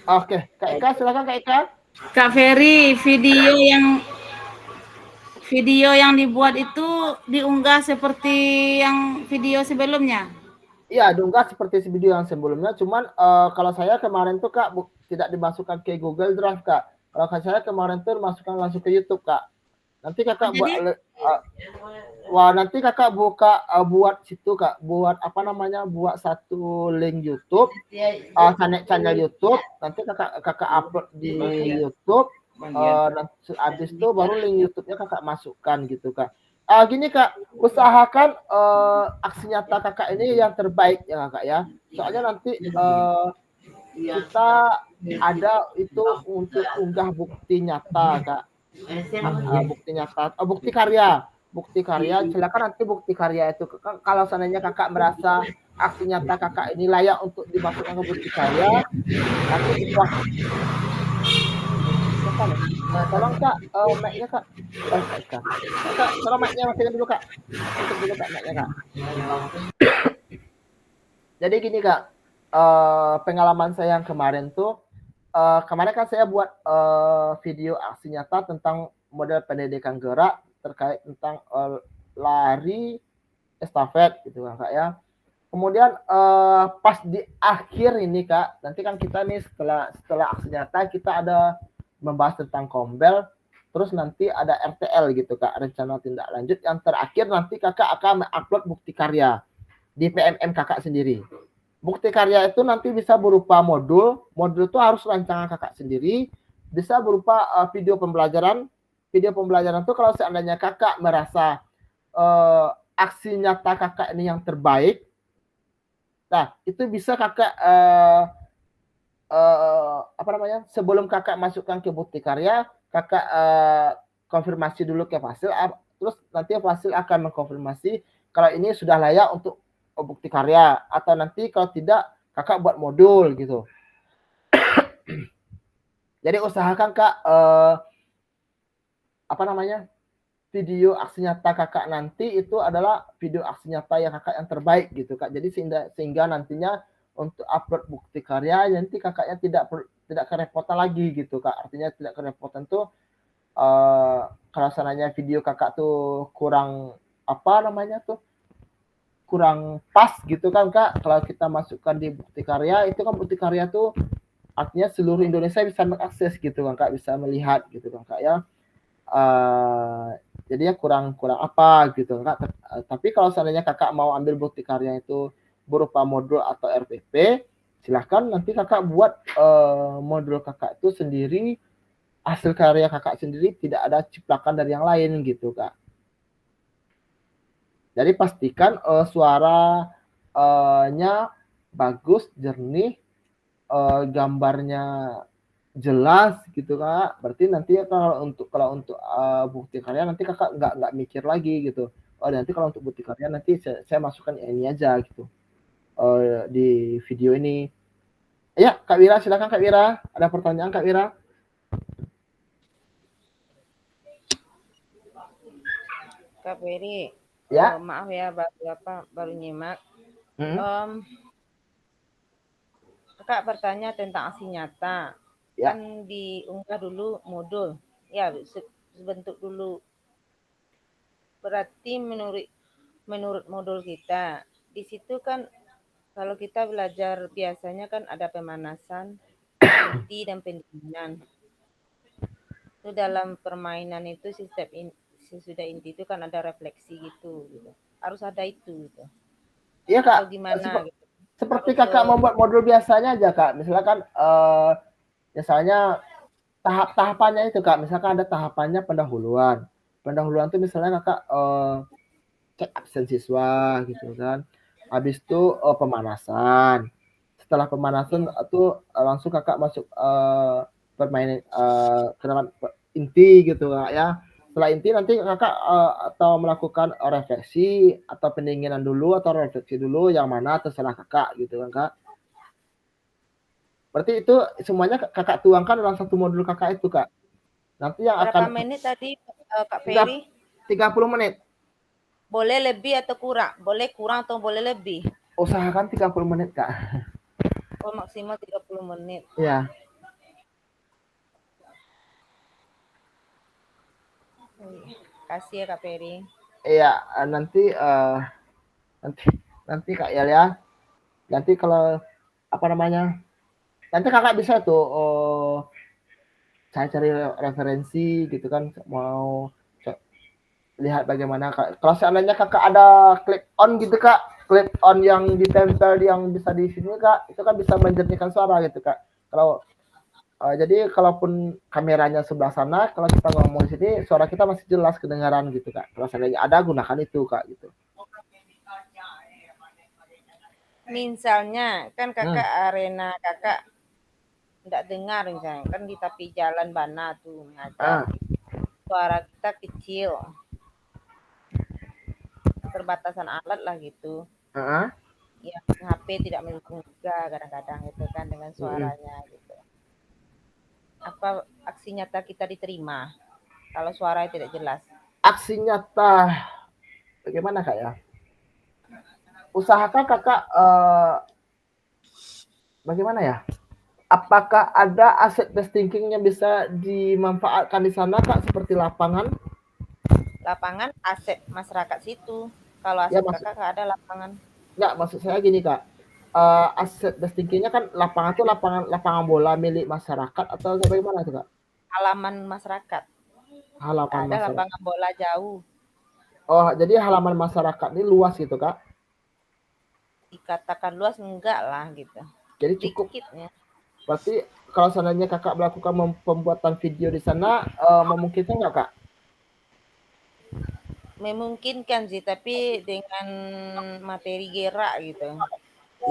S1: Oke, Kak Eka, silakan Kak Eka.
S3: Kak Ferry, video yang dibuat itu diunggah seperti yang video sebelumnya?
S1: Iya, diunggah seperti video yang sebelumnya. Cuman kalau saya kemarin tuh Kak tidak dimasukkan ke Google Drive Kak. Kalau saya kemarin tuh masukkan langsung ke YouTube Kak. Nanti kakak nanti kakak buka buat situ Kak, buat buat satu link YouTube, channel YouTube, nanti kakak upload di YouTube, nanti habis itu baru link YouTube-nya kakak masukkan gitu Kak. Gini Kak, usahakan aksi nyata kakak ini yang terbaik ya Kak ya, soalnya nanti kita ada itu untuk unggah bukti nyata Kak. Bukti karya silakan nanti bukti karya itu kalau seandainya kakak merasa aksi nyata kakak ini layak untuk dimasukkan ke bukti karya nanti itu tolong Kak mic-nya Kak tolong mic-nya matikan dulu Kak tutup dulu Kak mic-nya Kak. Jadi gini Kak, pengalaman saya yang kemarin tuh kemarin kan saya buat video aksi nyata tentang model pendidikan gerak terkait tentang lari estafet gitu kan Kak ya. Kemudian pas di akhir ini Kak, nanti kan kita nih setelah aksi nyata kita ada membahas tentang kombel, terus nanti ada RTL gitu Kak, rencana tindak lanjut. Yang terakhir nanti kakak akan mengupload bukti karya di PMM kakak sendiri. Bukti karya itu nanti bisa berupa modul itu harus rancangan kakak sendiri, bisa berupa video pembelajaran. Video pembelajaran itu kalau seandainya kakak merasa aksi nyata kakak ini yang terbaik, nah itu bisa kakak sebelum kakak masukkan ke bukti karya, kakak konfirmasi dulu ke Fasil, terus nanti Fasil akan mengkonfirmasi kalau ini sudah layak untuk bukti karya, atau nanti kalau tidak kakak buat modul gitu. Jadi usahakan Kak video aksi nyata kakak nanti itu adalah video aksi nyata yang kakak yang terbaik gitu Kak. Jadi sehingga nantinya untuk upload bukti karya nanti kakaknya tidak kerepotan lagi gitu Kak. Artinya tidak kerepotan tuh kalau seandainya video kakak tuh kurang kurang pas gitu kan Kak. Kalau kita masukkan di bukti karya, itu kan bukti karya tuh artinya seluruh Indonesia bisa mengakses gitu kan Kak, bisa melihat gitu kan Kak ya. Jadinya kurang apa gitu Kak. Tapi kalau seandainya kakak mau ambil bukti karya itu berupa modul atau RPP, silahkan nanti kakak buat modul kakak itu sendiri, hasil karya kakak sendiri, tidak ada ciplakan dari yang lain gitu Kak. Jadi pastikan suaranya bagus, jernih, gambarnya jelas gitu Kak. Berarti nanti kalau untuk bukti karya nanti kakak nggak mikir lagi gitu. Oh nanti kalau untuk bukti karya nanti saya masukkan ini aja gitu di video ini. Ya Kak Wira, silakan Kak Wira. Ada pertanyaan Kak Wira?
S4: Kak Peri,
S1: Ya.
S4: maaf ya baru nyimak. Kakak bertanya tentang aksi nyata.
S1: Ya.
S4: Kan diunggah dulu modul. Ya, sebentuk dulu. Berarti menurut modul kita, di situ kan kalau kita belajar biasanya kan ada pemanasan, inti dan pendinginan. Itu dalam permainan itu sesudah inti itu kan ada refleksi gitu. Harus ada itu gitu.
S1: Iya Kak.
S4: Atau gimana gitu.
S1: Seperti kakak membuat modul biasanya aja Kak. Misalkan misalnya tahapannya itu Kak. Misalkan ada tahapannya pendahuluan. Pendahuluan itu misalnya kakak cek absen siswa gitu kan. Habis itu pemanasan. Setelah pemanasan itu langsung kakak masuk permainan ke dalam inti gitu Kak ya. Setelah inti nanti kakak atau melakukan refleksi atau pendinginan dulu atau refleksi dulu, yang mana terserah kakak gitu kan Kak. Berarti itu semuanya kakak tuangkan dalam satu modul kakak itu Kak. Nanti yang
S4: berapa
S1: akan
S4: menit tadi Kak Peri?
S1: 30 menit.
S4: Boleh lebih atau kurang? Boleh kurang atau boleh lebih?
S1: Usahakan 30 menit Kak.
S4: Oh, maksimal 30 menit.
S1: Iya.
S4: Kasih ya Kak Peri.
S1: Iya, nanti Kak ya. Nanti kalau nanti kakak bisa tuh saya cari referensi gitu kan, mau lihat bagaimana kalau seandainya kakak ada clip on gitu Kak, clip on yang ditempel yang bisa di sini Kak, itu kan bisa menjernihkan suara gitu Kak. Kalau jadi kalaupun kameranya sebelah sana, kalau kita ngomong di sini suara kita masih jelas kedengaran gitu Kak. Kalau seandainya ada, gunakan itu Kak gitu.
S4: Misalnya kan kakak arena kakak tidak dengar misalnya kan di tepi jalan Bana tuh ngajar. Suara kita kecil. Keterbatasan alat lah gitu. Ya HP tidak mendukung juga kadang-kadang itu kan dengan suaranya gitu. Apa aksi nyata kita diterima kalau suaranya tidak jelas?
S1: Aksi nyata bagaimana Kak ya? Usahakan kakak bagaimana ya? Apakah ada aset based thinking yang bisa dimanfaatkan di sana Kak, seperti lapangan?
S4: Lapangan aset masyarakat situ. Kalau aset ya, kakak ada lapangan.
S1: Enggak, maksud saya gini Kak. Aset based thinking-nya kan lapangan itu lapangan bola milik masyarakat atau bagaimana itu Kak?
S4: Halaman masyarakat.
S1: Halaman
S4: ada masyarakat. Lapangan bola jauh.
S1: Oh, jadi halaman masyarakat ini luas gitu Kak?
S4: Dikatakan luas enggak lah gitu.
S1: Jadi cukup.
S4: Dikitnya.
S1: Berarti kalau seandainya kakak melakukan pembuatan video di sana, memungkinkan nggak Kak?
S4: Memungkinkan sih, tapi dengan materi gerak gitu.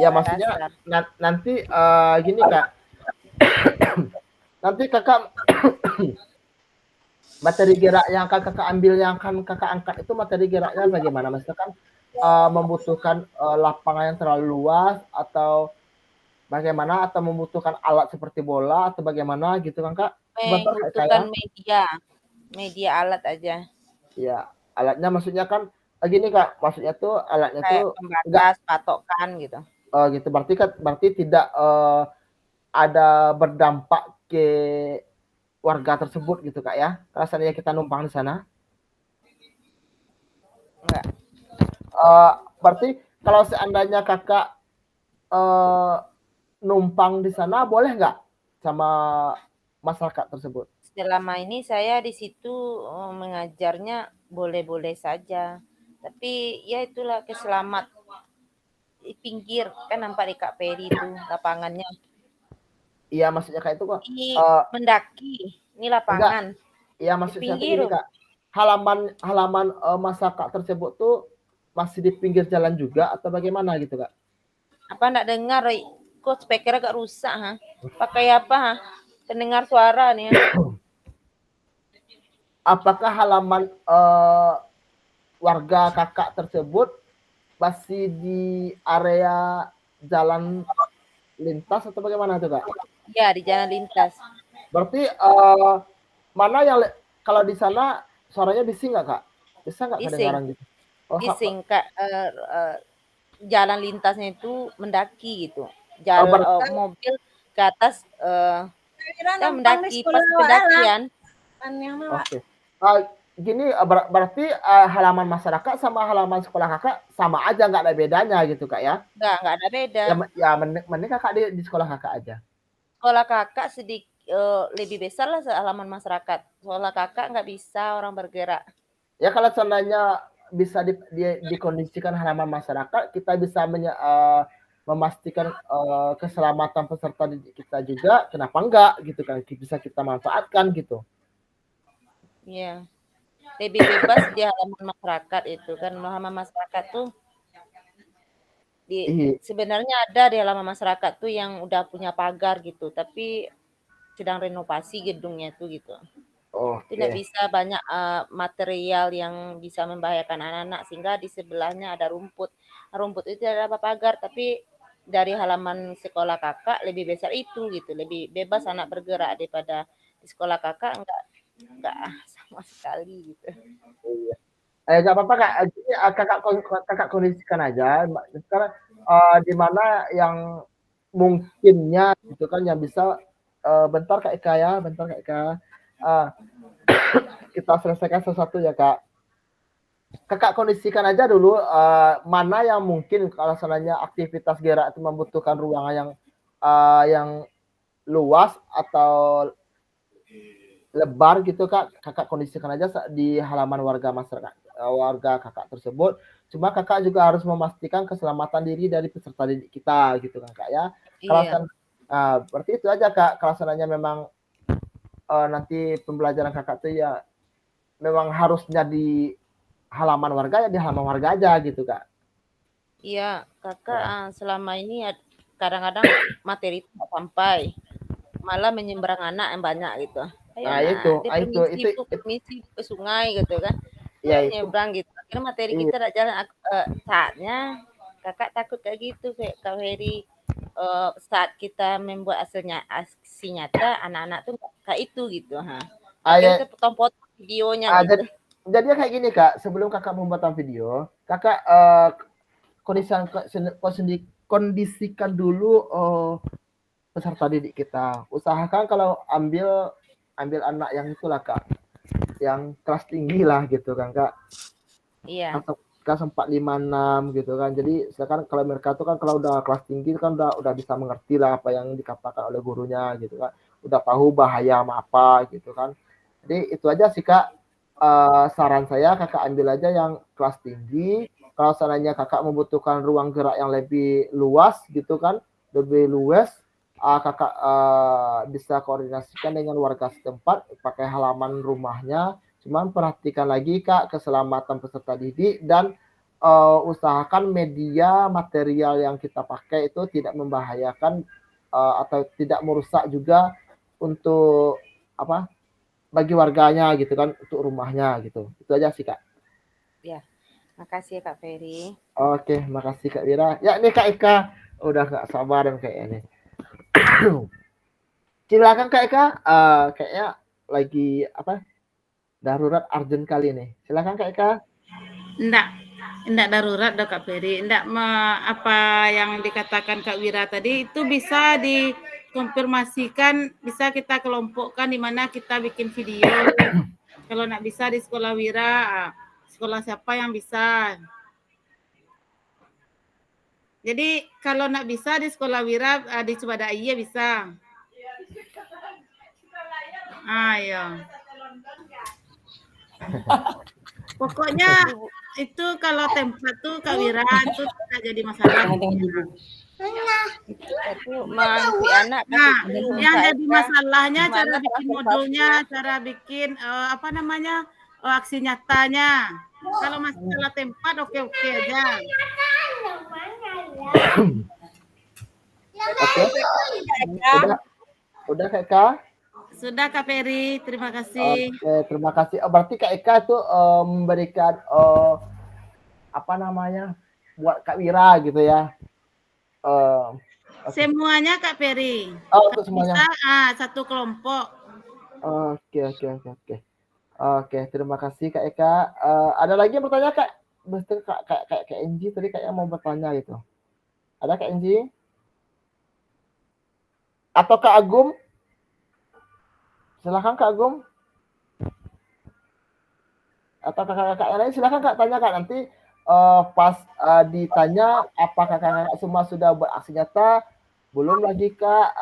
S1: Ya maksudnya nanti gini Kak. Nanti kakak materi gerak yang akan kakak ambil, yang akan kakak angkat itu materi geraknya bagaimana? Maksudnya kan membutuhkan lapangan yang terlalu luas atau bagaimana, atau membutuhkan alat seperti bola atau bagaimana gitu kan kak? Sebentar kak ya.
S4: Membutuhkan media alat aja.
S1: Ya, alatnya maksudnya kan gini kak, maksudnya tuh alatnya
S4: Kayak
S1: tuh enggak
S4: pembatas, patokan gitu.
S1: gitu. Berarti tidak ada berdampak ke warga tersebut gitu kak ya? Kalau seandainya kita numpang di sana.
S4: Enggak.
S1: Berarti kalau seandainya kakak numpang di sana boleh nggak sama masyarakat tersebut?
S4: Selama ini saya di situ mengajarnya boleh-boleh saja. Tapi ya itulah keselamat di pinggir kan nampak di Kak Peri itu lapangannya.
S1: Iya maksudnya kayak itu kok.
S4: Di mendaki, ini lapangan.
S1: Iya
S4: Di
S1: maksudnya tuh
S4: pinggir.
S1: gini kak. Halaman masyarakat tersebut tuh masih di pinggir jalan juga atau bagaimana gitu kak?
S4: Apa enggak dengar? Kok speaker agak rusak ha? Pakai apa ha? Pendengar suara nih ya.
S1: Apakah halaman warga kakak tersebut masih di area jalan lintas atau bagaimana tuh kak?
S4: Ya di jalan lintas.
S1: Berarti mana yang kalau di sana suaranya bising nggak kak? Bisa nggak kedengaran gitu?
S4: Bising kak. Jalan lintasnya itu mendaki gitu. Jalan mobil ke atas ya mendaki pas pendakian.
S1: Oke. Gini berarti halaman masyarakat sama halaman sekolah kakak sama aja, nggak ada bedanya gitu kak ya?
S4: Nggak ada beda.
S1: Ya mending kakak di sekolah kakak aja.
S4: Sekolah kakak sedikit lebih besar lah halaman masyarakat. Sekolah kakak nggak bisa orang bergerak.
S1: Ya kalau seandainya bisa dikondisikan halaman masyarakat, kita bisa memastikan keselamatan peserta didik kita juga, kenapa enggak gitu kan, bisa kita manfaatkan gitu.
S4: Iya. Lebih bebas di halaman masyarakat itu kan. Halaman masyarakat tuh sebenarnya ada di halaman masyarakat tuh yang udah punya pagar gitu, tapi sedang renovasi gedungnya tuh gitu. Tidak bisa banyak material yang bisa membahayakan anak-anak, sehingga di sebelahnya ada rumput. Rumput itu ada apa pagar, tapi dari halaman sekolah kakak lebih besar itu gitu, lebih bebas anak bergerak daripada di sekolah kakak enggak sama sekali gitu.
S1: Iya. Nggak apa-apa kak, kakak kondisikan aja. Sekarang di mana yang mungkinnya gitu kan, yang bisa bentar kak Eka ya, kita selesaikan sesuatu ya kak. Kakak kondisikan aja dulu mana yang mungkin kalau seandainya aktivitas gerak itu membutuhkan ruangan yang luas atau lebar gitu kak, kakak kondisikan aja di halaman warga kakak tersebut. Cuma kakak juga harus memastikan keselamatan diri dari peserta didik kita gitu kan kak ya. Kalau berarti itu aja kak, kalau seandainya memang nanti pembelajaran kakak tuh ya memang harusnya di halaman warga, ya di halaman warga aja gitu kak.
S4: Iya kakak selama ini kadang-kadang materi tidak sampai, malah menyeberang anak yang banyak gitu. Itu permisi ke sungai gitu kan. Iya, nyebrang gitu. Akhirnya materi kita tidak jalan. Saatnya kakak takut kayak gitu kayak Kak Heri. Saat kita membuat aksi nyata, anak-anak tuh kayak itu gitu. Akhirnya kita potong videonya gitu.
S1: Jadi kayak gini kak, sebelum kakak membuat video, kakak kondisikan dulu peserta didik kita. Usahakan kalau ambil anak yang itulah kak, yang kelas tinggi lah gitu kan kak.
S4: Iya.
S1: Atau kelas 4, 5, 6 gitu kan. Jadi sekarang kalau mereka tuh kan kalau udah kelas tinggi kan udah bisa mengerti lah apa yang dikatakan oleh gurunya gitu kan. Udah tahu bahaya apa gitu kan. Jadi itu aja sih kak. Saran saya kakak ambil aja yang kelas tinggi. Kalau seandainya kakak membutuhkan ruang gerak yang lebih luas gitu kan, lebih luas, kakak bisa koordinasikan dengan warga setempat pakai halaman rumahnya. Cuman perhatikan lagi kak keselamatan peserta didik dan usahakan media material yang kita pakai itu tidak membahayakan atau tidak merusak juga untuk bagi warganya gitu kan, untuk rumahnya gitu. Itu aja sih Kak.
S4: Ya, makasih ya Kak Ferry.
S1: Oke, makasih Kak Wira. Ya nih Kak Eka, udah nggak sabaran kayaknya nih. Silakan Kak Eka, kayaknya lagi apa? Darurat urgent kali nih. Silakan Kak Eka.
S3: Enggak darurat dah Kak Ferry. Apa yang dikatakan Kak Wira tadi itu bisa dikonfirmasikan, bisa kita kelompokkan di mana kita bikin video. Kalau nak bisa di sekolah Wira, sekolah siapa yang bisa. Jadi kalau nak bisa di sekolah Wira, di Cibadai ya bisa. Ya. Pokoknya itu kalau tempat tuh Kak Wira itu tidak jadi masalah.
S4: Itu mengisi anak
S3: Nah,
S4: kasih
S3: yang
S4: Kak
S3: jadi
S4: Eka,
S3: masalahnya
S4: gimana
S3: cara bikin modulnya, cara bikin apa namanya aksi nyatanya. Kalau masalah tempat oke aja.
S1: Oke. Udah Kak Eka?
S3: Sudah Kak Ferry, terima kasih.
S1: Oke, terima kasih. Berarti Kak Eka itu memberikan apa namanya buat Kak Wira gitu ya.
S3: Semuanya Kak Ferry.
S1: Untuk semuanya.
S3: Bisa, satu kelompok.
S1: Oke. Oke, terima kasih Kak Eka. Ada lagi yang bertanya Kak? Betul Kak Enji tadi kayaknya mau bertanya gitu. Ada Kak Enji? Atau Kak Agum? Silakan Kak Agum. Atau kakak-kakak yang lain silakan Kak tanya Kak, nanti pas ditanya apakah kakak semua sudah beraksi nyata, belum lagi Kak,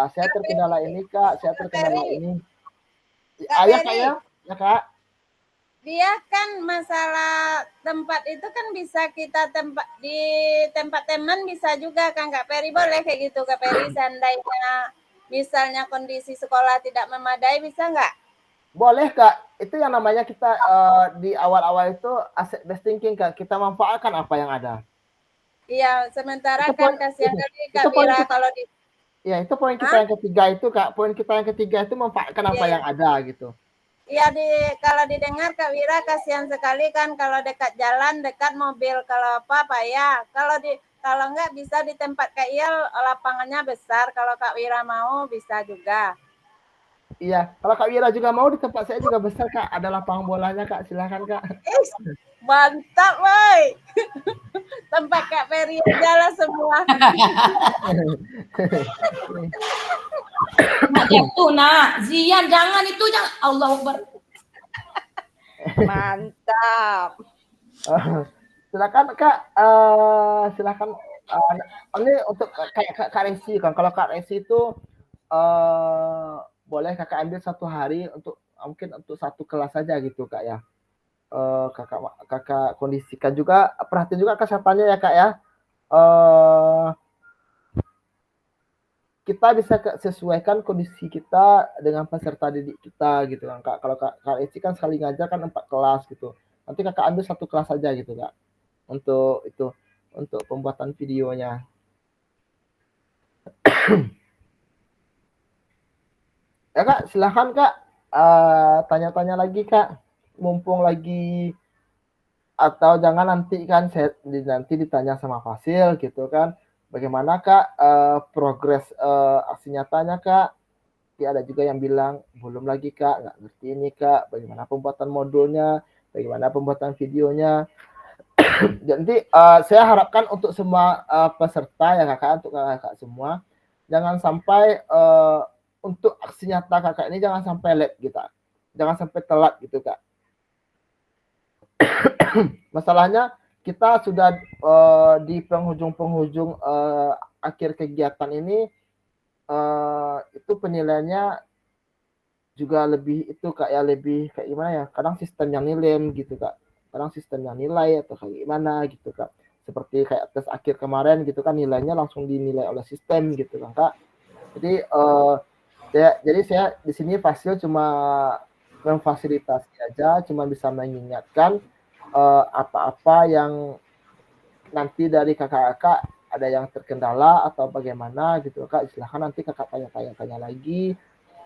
S1: saya terkendala ini Kak, saya terkendala ini. Ayah Kak ya Kak.
S4: Dia kan masalah tempat itu kan bisa kita di tempat teman bisa juga kan Kak Ferry, boleh kayak gitu Kak Ferry, seandainya misalnya kondisi sekolah tidak memadai bisa nggak?
S1: Boleh Kak, itu yang namanya kita di awal-awal itu asset based thinking Kak, kita manfaatkan apa yang ada.
S4: Iya, sementara itu kan kasihan dari Kak Wira kalau di.
S1: Ya itu poin kita yang ketiga itu Kak, poin kita yang ketiga itu manfaatkan apa yang ada gitu.
S4: Iya, kalau didengar Kak Wira kasihan sekali kan kalau dekat jalan, dekat mobil, kalau apa ya. Kalau enggak bisa di tempat Kak Il, lapangannya besar. Kalau Kak Wira mau bisa juga.
S1: Iya, kalau Kak Wira juga mau di tempat saya juga besar Kak, ada lapangan bolanya Kak, silakan Kak.
S4: Mantap, woi. Tempat Kak Ferry aja lah semua.
S7: Itu nak, Zian jangan itu jangan. Allah Akbar.
S4: Mantap.
S1: Silakan Kak, silakan. Ini untuk Kak Resi kan, kalau Kak Resi itu boleh Kakak ambil 1 hari untuk mungkin untuk 1 kelas saja gitu Kak ya. Kakak kondisikan juga, perhatiin juga kesehatannya ya Kak ya. Kita bisa sesuaikan kondisi kita dengan peserta didik kita gitu kan Kak. Kalau Kak Eci kan sekali ngajar kan 4 kelas gitu. Nanti Kakak ambil 1 kelas saja gitu Kak. Untuk itu, untuk pembuatan videonya. Ya Kak, silahkan Kak. Tanya-tanya lagi Kak. Mumpung lagi, atau jangan nanti kan nanti ditanya sama Fasil gitu kan. Bagaimana Kak progres aksi nyatanya Kak? Ada juga yang bilang belum lagi Kak, nggak ngerti ini Kak, bagaimana pembuatan modulnya, bagaimana pembuatan videonya. Jadi saya harapkan untuk semua peserta ya Kakak, untuk Kakak semua, jangan sampai untuk aksi nyata Kakak ini jangan sampai late gitu. Jangan sampai telat gitu Kak. Masalahnya kita sudah di penghujung akhir kegiatan ini, itu penilaiannya juga lebih itu Kak ya, lebih kayak gimana ya, kadang sistem yang nilai gitu Kak, kadang sistem yang nilai atau kayak gimana gitu Kak, seperti kayak tes akhir kemarin gitu kan, nilainya langsung dinilai oleh sistem gitu kan Kak. Jadi saya di sini Fasil cuma memfasilitasi aja, cuma bisa mengingatkan apa-apa yang nanti dari kakak-kakak ada yang terkendala atau bagaimana gitu Kak, silahkan nanti Kakak tanya lagi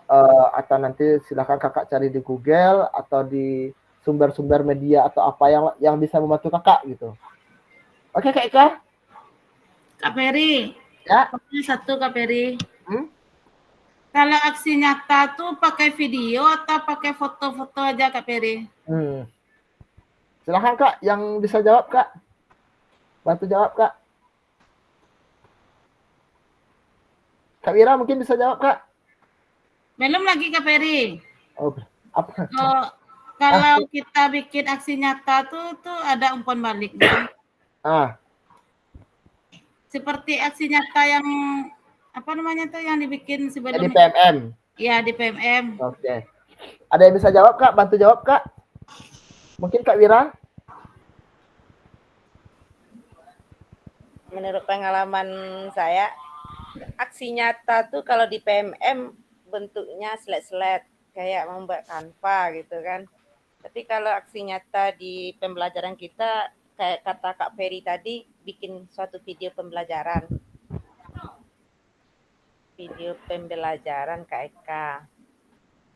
S1: atau nanti silakan kakak cari di Google atau di sumber-sumber media atau apa yang bisa membantu kakak gitu. Oke Kak Ika?
S3: Kak Peri,
S1: Ya.
S3: satu Kak Peri.
S7: Kalau aksi nyata tuh pakai video atau pakai foto-foto aja Kak Peri?
S1: Silahkan Kak, yang bisa jawab Kak. Bantu jawab Kak. Kak Wira mungkin bisa jawab Kak.
S3: Belum lagi Kak Peri.
S1: Oh, apa?
S3: Kalau kita bikin aksi nyata tuh ada umpan baliknya. Seperti aksi nyata yang apa namanya tuh yang dibikin sebelum
S1: di PMM.
S3: Iya, di PMM.
S1: Oke. Ada yang bisa jawab Kak? Bantu jawab Kak. Mungkin Kak Wira?
S4: Menurut pengalaman saya, aksi nyata tuh kalau di PMM bentuknya slide-slide kayak membuat Canva gitu kan. Tapi kalau aksi nyata di pembelajaran kita kayak kata Kak Peri tadi, bikin suatu video pembelajaran. Video pembelajaran Kak Eka.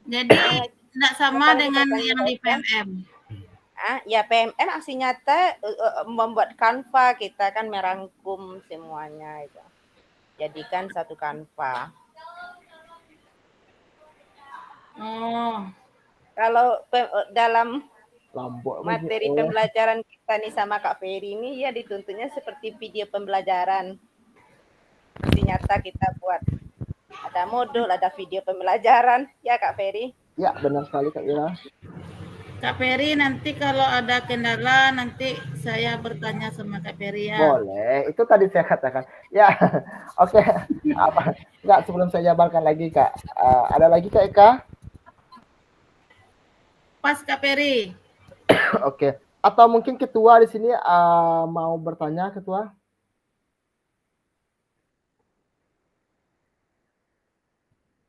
S3: Jadi tidak sama dengan yang di PMM.
S4: Ya PMM aksi nyata membuat Canva, kita kan merangkum semuanya itu. Jadikan satu Canva. Kalau dalam materi pembelajaran kita nih sama Kak Peri ini ya dituntutnya seperti video pembelajaran. Aksi nyata kita buat. Ada modul, ada video pembelajaran. Ya Kak Peri?
S1: Ya, benar sekali Kak Wira.
S3: Kak Peri, nanti kalau ada kendala nanti saya bertanya sama Kak Peri ya.
S1: Boleh, itu tadi saya katakan. Ya, oke. Enggak, sebelum saya jabarkan lagi Kak. Ada lagi Kak Eka?
S3: Pas Kak Peri.
S1: Oke. Atau mungkin ketua di sini mau bertanya, ketua?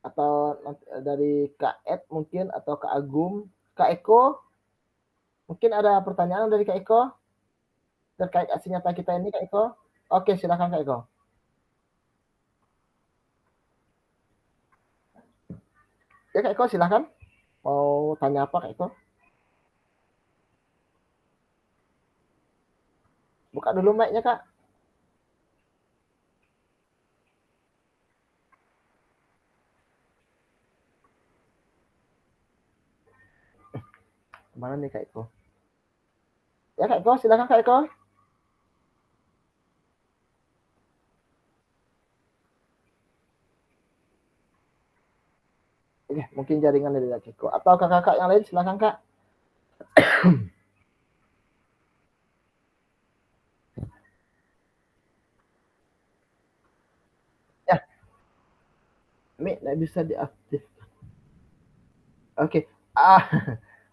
S1: Atau dari Kak Ed mungkin atau Kak Agum, Kak Eko? Mungkin ada pertanyaan dari Kak Eko terkait aksi nyata kita ini Kak Eko? Oke, silakan Kak Eko. Ya Kak Eko silakan. Mau tanya apa Kak Eko? Buka dulu mic-nya Kak. Kemana nih Kak Eko? Ya Kak Eko, silakan Kak Eko. Oke, mungkin jaringan dari Kak Eko. Atau kakak-kakak yang lain silakan Kak. Ya, mic nggak bisa diaktifkan. Oke,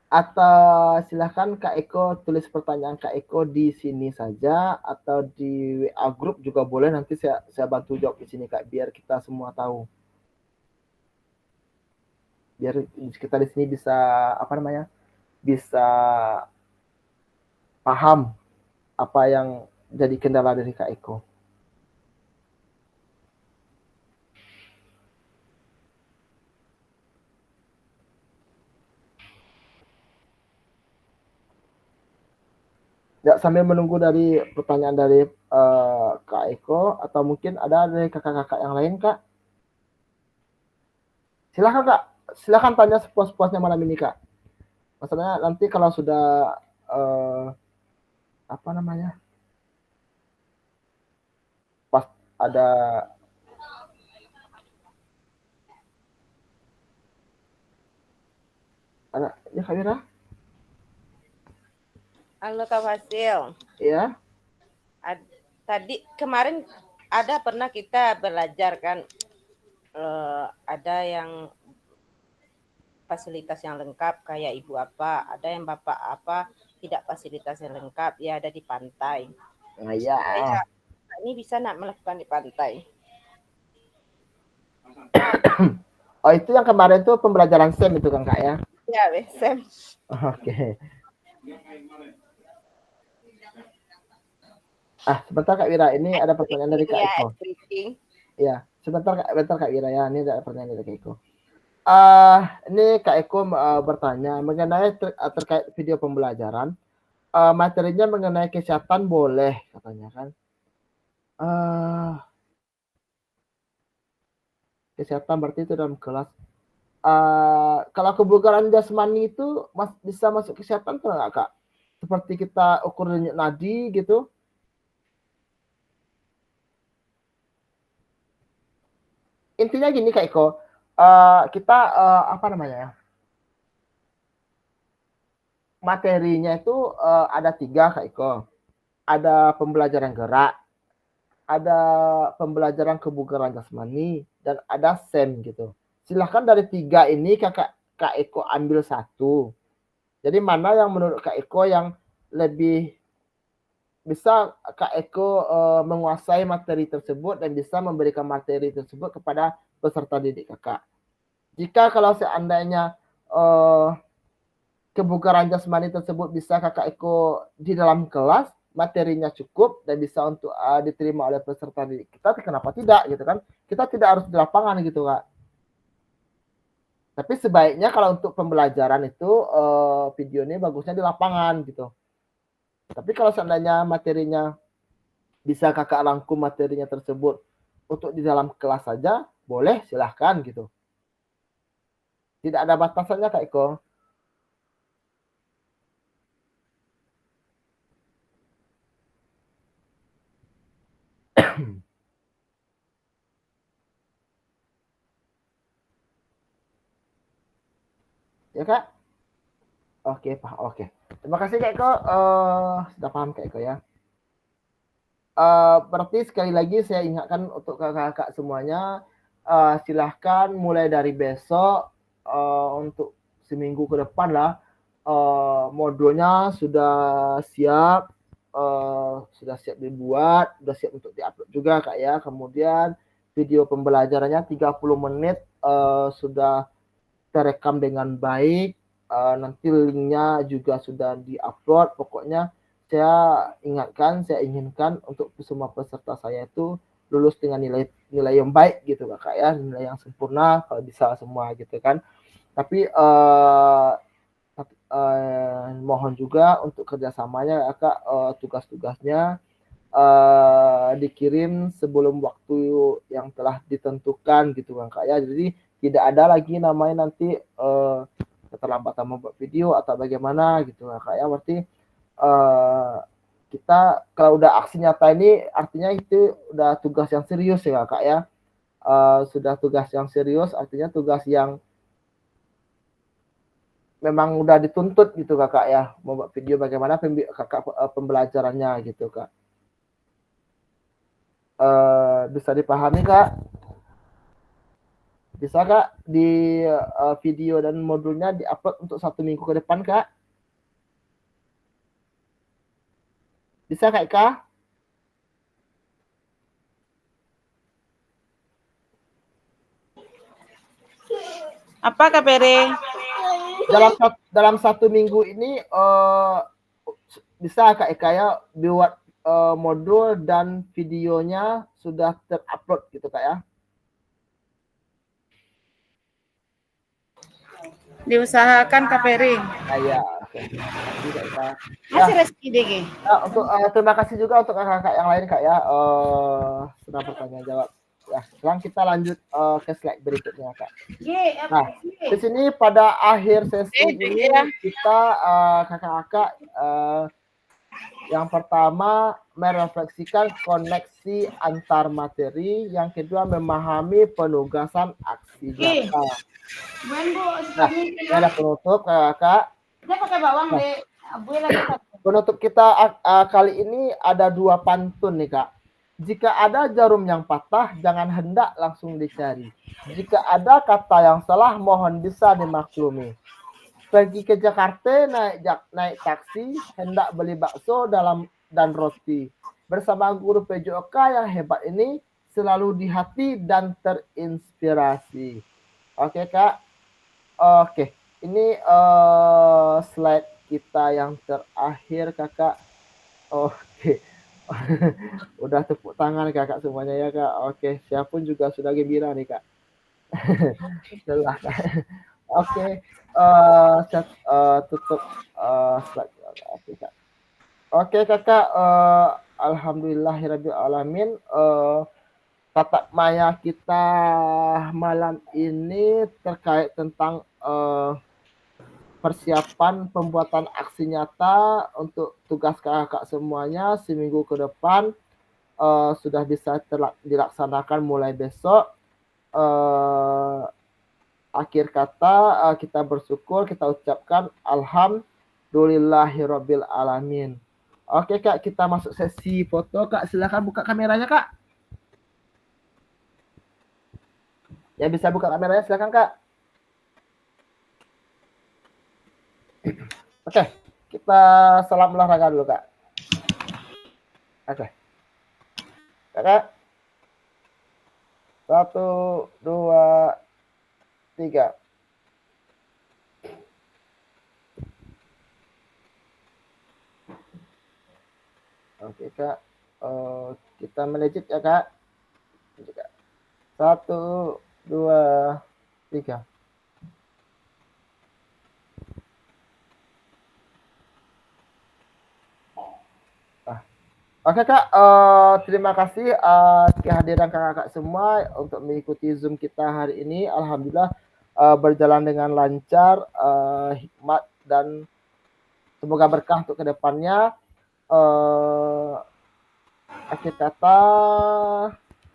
S1: atau silakan Kak Eko tulis pertanyaan Kak Eko di sini saja atau di WA grup juga boleh, nanti saya bantu jawab di sini Kak, biar kita semua tahu. Biar kita di sini bisa bisa paham apa yang jadi kendala dari Kak Eko. Ya, sambil menunggu dari pertanyaan dari Kak Eko, atau mungkin ada dari kakak-kakak yang lain Kak. Silakan Kak, silakan tanya sepuas-puasnya malam ini Kak. Masalahnya nanti kalau sudah pas ada ya Kak Wira?
S4: Halo Kak Fasil.
S1: Iya.
S4: Tadi kemarin pernah kita belajar kan, ada yang fasilitas yang lengkap kayak ibu apa, ada yang bapak apa tidak fasilitas yang lengkap, ya ada di pantai.
S1: Iya.
S4: Ini bisa nak melakukan di pantai.
S1: Oh, itu yang kemarin tuh pembelajaran SEM itu kan Kak ya?
S4: Ya, SEM.
S1: Oke. Sebentar Kak Wira, ini ada pertanyaan dari Kak Eko. Iya, sebentar Kak Wira ya, ini ada pertanyaan dari Kak Eko. Ini Kak Eko bertanya mengenai terkait video pembelajaran. Materinya mengenai kesehatan boleh katanya kan. Kesehatan berarti itu dalam kelas. Kalau kebugaran jasmani itu bisa masuk kesehatan tuh nggak Kak? Seperti kita ukur denyut nadi gitu. Intinya gini Kak Eko, kita apa namanya ya? Materinya itu ada 3 Kak Eko. Ada pembelajaran gerak, ada pembelajaran kebugaran jasmani, dan ada SEM gitu. Silahkan dari 3 ini Kak Eko ambil 1. Jadi mana yang menurut Kak Eko yang lebih bisa Kak Eko menguasai materi tersebut dan bisa memberikan materi tersebut kepada peserta didik Kakak. Jika kalau seandainya kebugaran jasmani tersebut bisa Kakak Eko di dalam kelas, materinya cukup dan bisa untuk diterima oleh peserta didik kita, kenapa tidak gitu kan? Kita tidak harus di lapangan gitu Kak. Tapi sebaiknya kalau untuk pembelajaran itu video ini bagusnya di lapangan gitu. Tapi kalau seandainya materinya bisa Kakak rangkum materinya tersebut untuk di dalam kelas saja, boleh silahkan gitu. Tidak ada batasannya Kak Eko. Ya Kak? Oke Pak, oke. Terima kasih Kak Eko, sudah paham Kak Eko ya. Berarti sekali lagi saya ingatkan untuk kakak-kakak semuanya, silahkan mulai dari besok untuk seminggu ke depan lah, modulnya sudah siap, dibuat, sudah siap untuk diupload juga Kak ya. Kemudian video pembelajarannya 30 menit sudah terekam dengan baik, nanti linknya juga sudah diupload. Pokoknya saya inginkan untuk semua peserta saya itu lulus dengan nilai yang baik gitu Kak ya, nilai yang sempurna kalau bisa semua gitu kan. Tapi mohon juga untuk kerjasamanya Kak, tugas-tugasnya dikirim sebelum waktu yang telah ditentukan gitu Kak ya. Jadi tidak ada lagi namanya nanti keterlambatan membuat video atau bagaimana gitu Kak ya. Berarti kita kalau udah aksi nyata ini artinya itu udah tugas yang serius ya Kak ya. Sudah tugas yang serius, artinya tugas yang memang udah dituntut gitu Kakak ya, membuat video bagaimana Kakak pembelajarannya gitu Kak. Bisa dipahami Kak? Bisa Kak di video dan modulnya diupload untuk 1 minggu ke depan Kak? Bisa Kak Ika?
S3: Apa Kak Pere?
S1: Dalam 1 minggu ini bisa Kak Ika ya buat modul dan videonya sudah terupload gitu Kak ya?
S3: Diusahakan Kak Peri.
S1: Ya, oke. Terima kasih Kak.
S3: Masih rezeki DG.
S1: Untuk terima kasih juga untuk kakak-kakak yang lain Kak ya, sudah bertanya jawab. Ya, sekarang kita lanjut ke slide berikutnya Kak. Nah, di sini pada akhir sesi ini kita kakak-kakak yang pertama merefleksikan koneksi antar materi, yang kedua memahami penugasan aksi nyata. Nah, ini ada penutup kakak.
S7: Dia pakai bawang deh.
S1: Penutup kita kali ini ada 2 pantun nih Kak. Jika ada jarum yang patah, jangan hendak langsung dicari. Jika ada kata yang salah, mohon bisa dimaklumi. Pergi ke Jakarta naik taksi, hendak beli bakso dan roti. Bersama guru PJOK yang hebat ini, selalu di hati dan terinspirasi. Oke Kak? Oke, ini slide kita yang terakhir Kakak. Oke. Udah tepuk tangan Kakak semuanya ya Kak. Oke, saya pun juga sudah gembira nih Kak. Itulah. Oke, tutup slide. Oke, Kak. Oke, Kakak, alhamdulillahirabbil alamin, tatap maya kita malam ini terkait tentang persiapan pembuatan aksi nyata untuk tugas kakak semuanya seminggu ke depan sudah bisa dilaksanakan mulai besok. Akhir kata kita bersyukur, kita ucapkan alhamdulillahirabbil alamin. Oke Kak, kita masuk sesi foto. Kak, silakan buka kameranya Kak. Yang bisa buka kameranya silakan Kak. Oke, kita salam olahraga dulu Kak. Oke. Kakak. 1, 2, 3. Oke Kak, kita melejit ya Kak. 1, 2, 3. Oke Kak, terima kasih kehadiran kakak-kakak semua untuk mengikuti Zoom kita hari ini. Alhamdulillah berjalan dengan lancar, hikmat, dan semoga berkah untuk kedepannya. Akhir kata,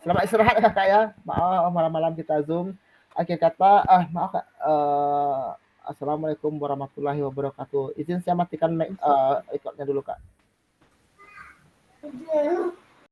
S1: selamat istirahat ya Kak ya. Maaf malam-malam kita Zoom. Akhir kata, maaf Kak. Assalamualaikum warahmatullahi wabarakatuh. Izin saya matikan mic recordnya dulu Kak.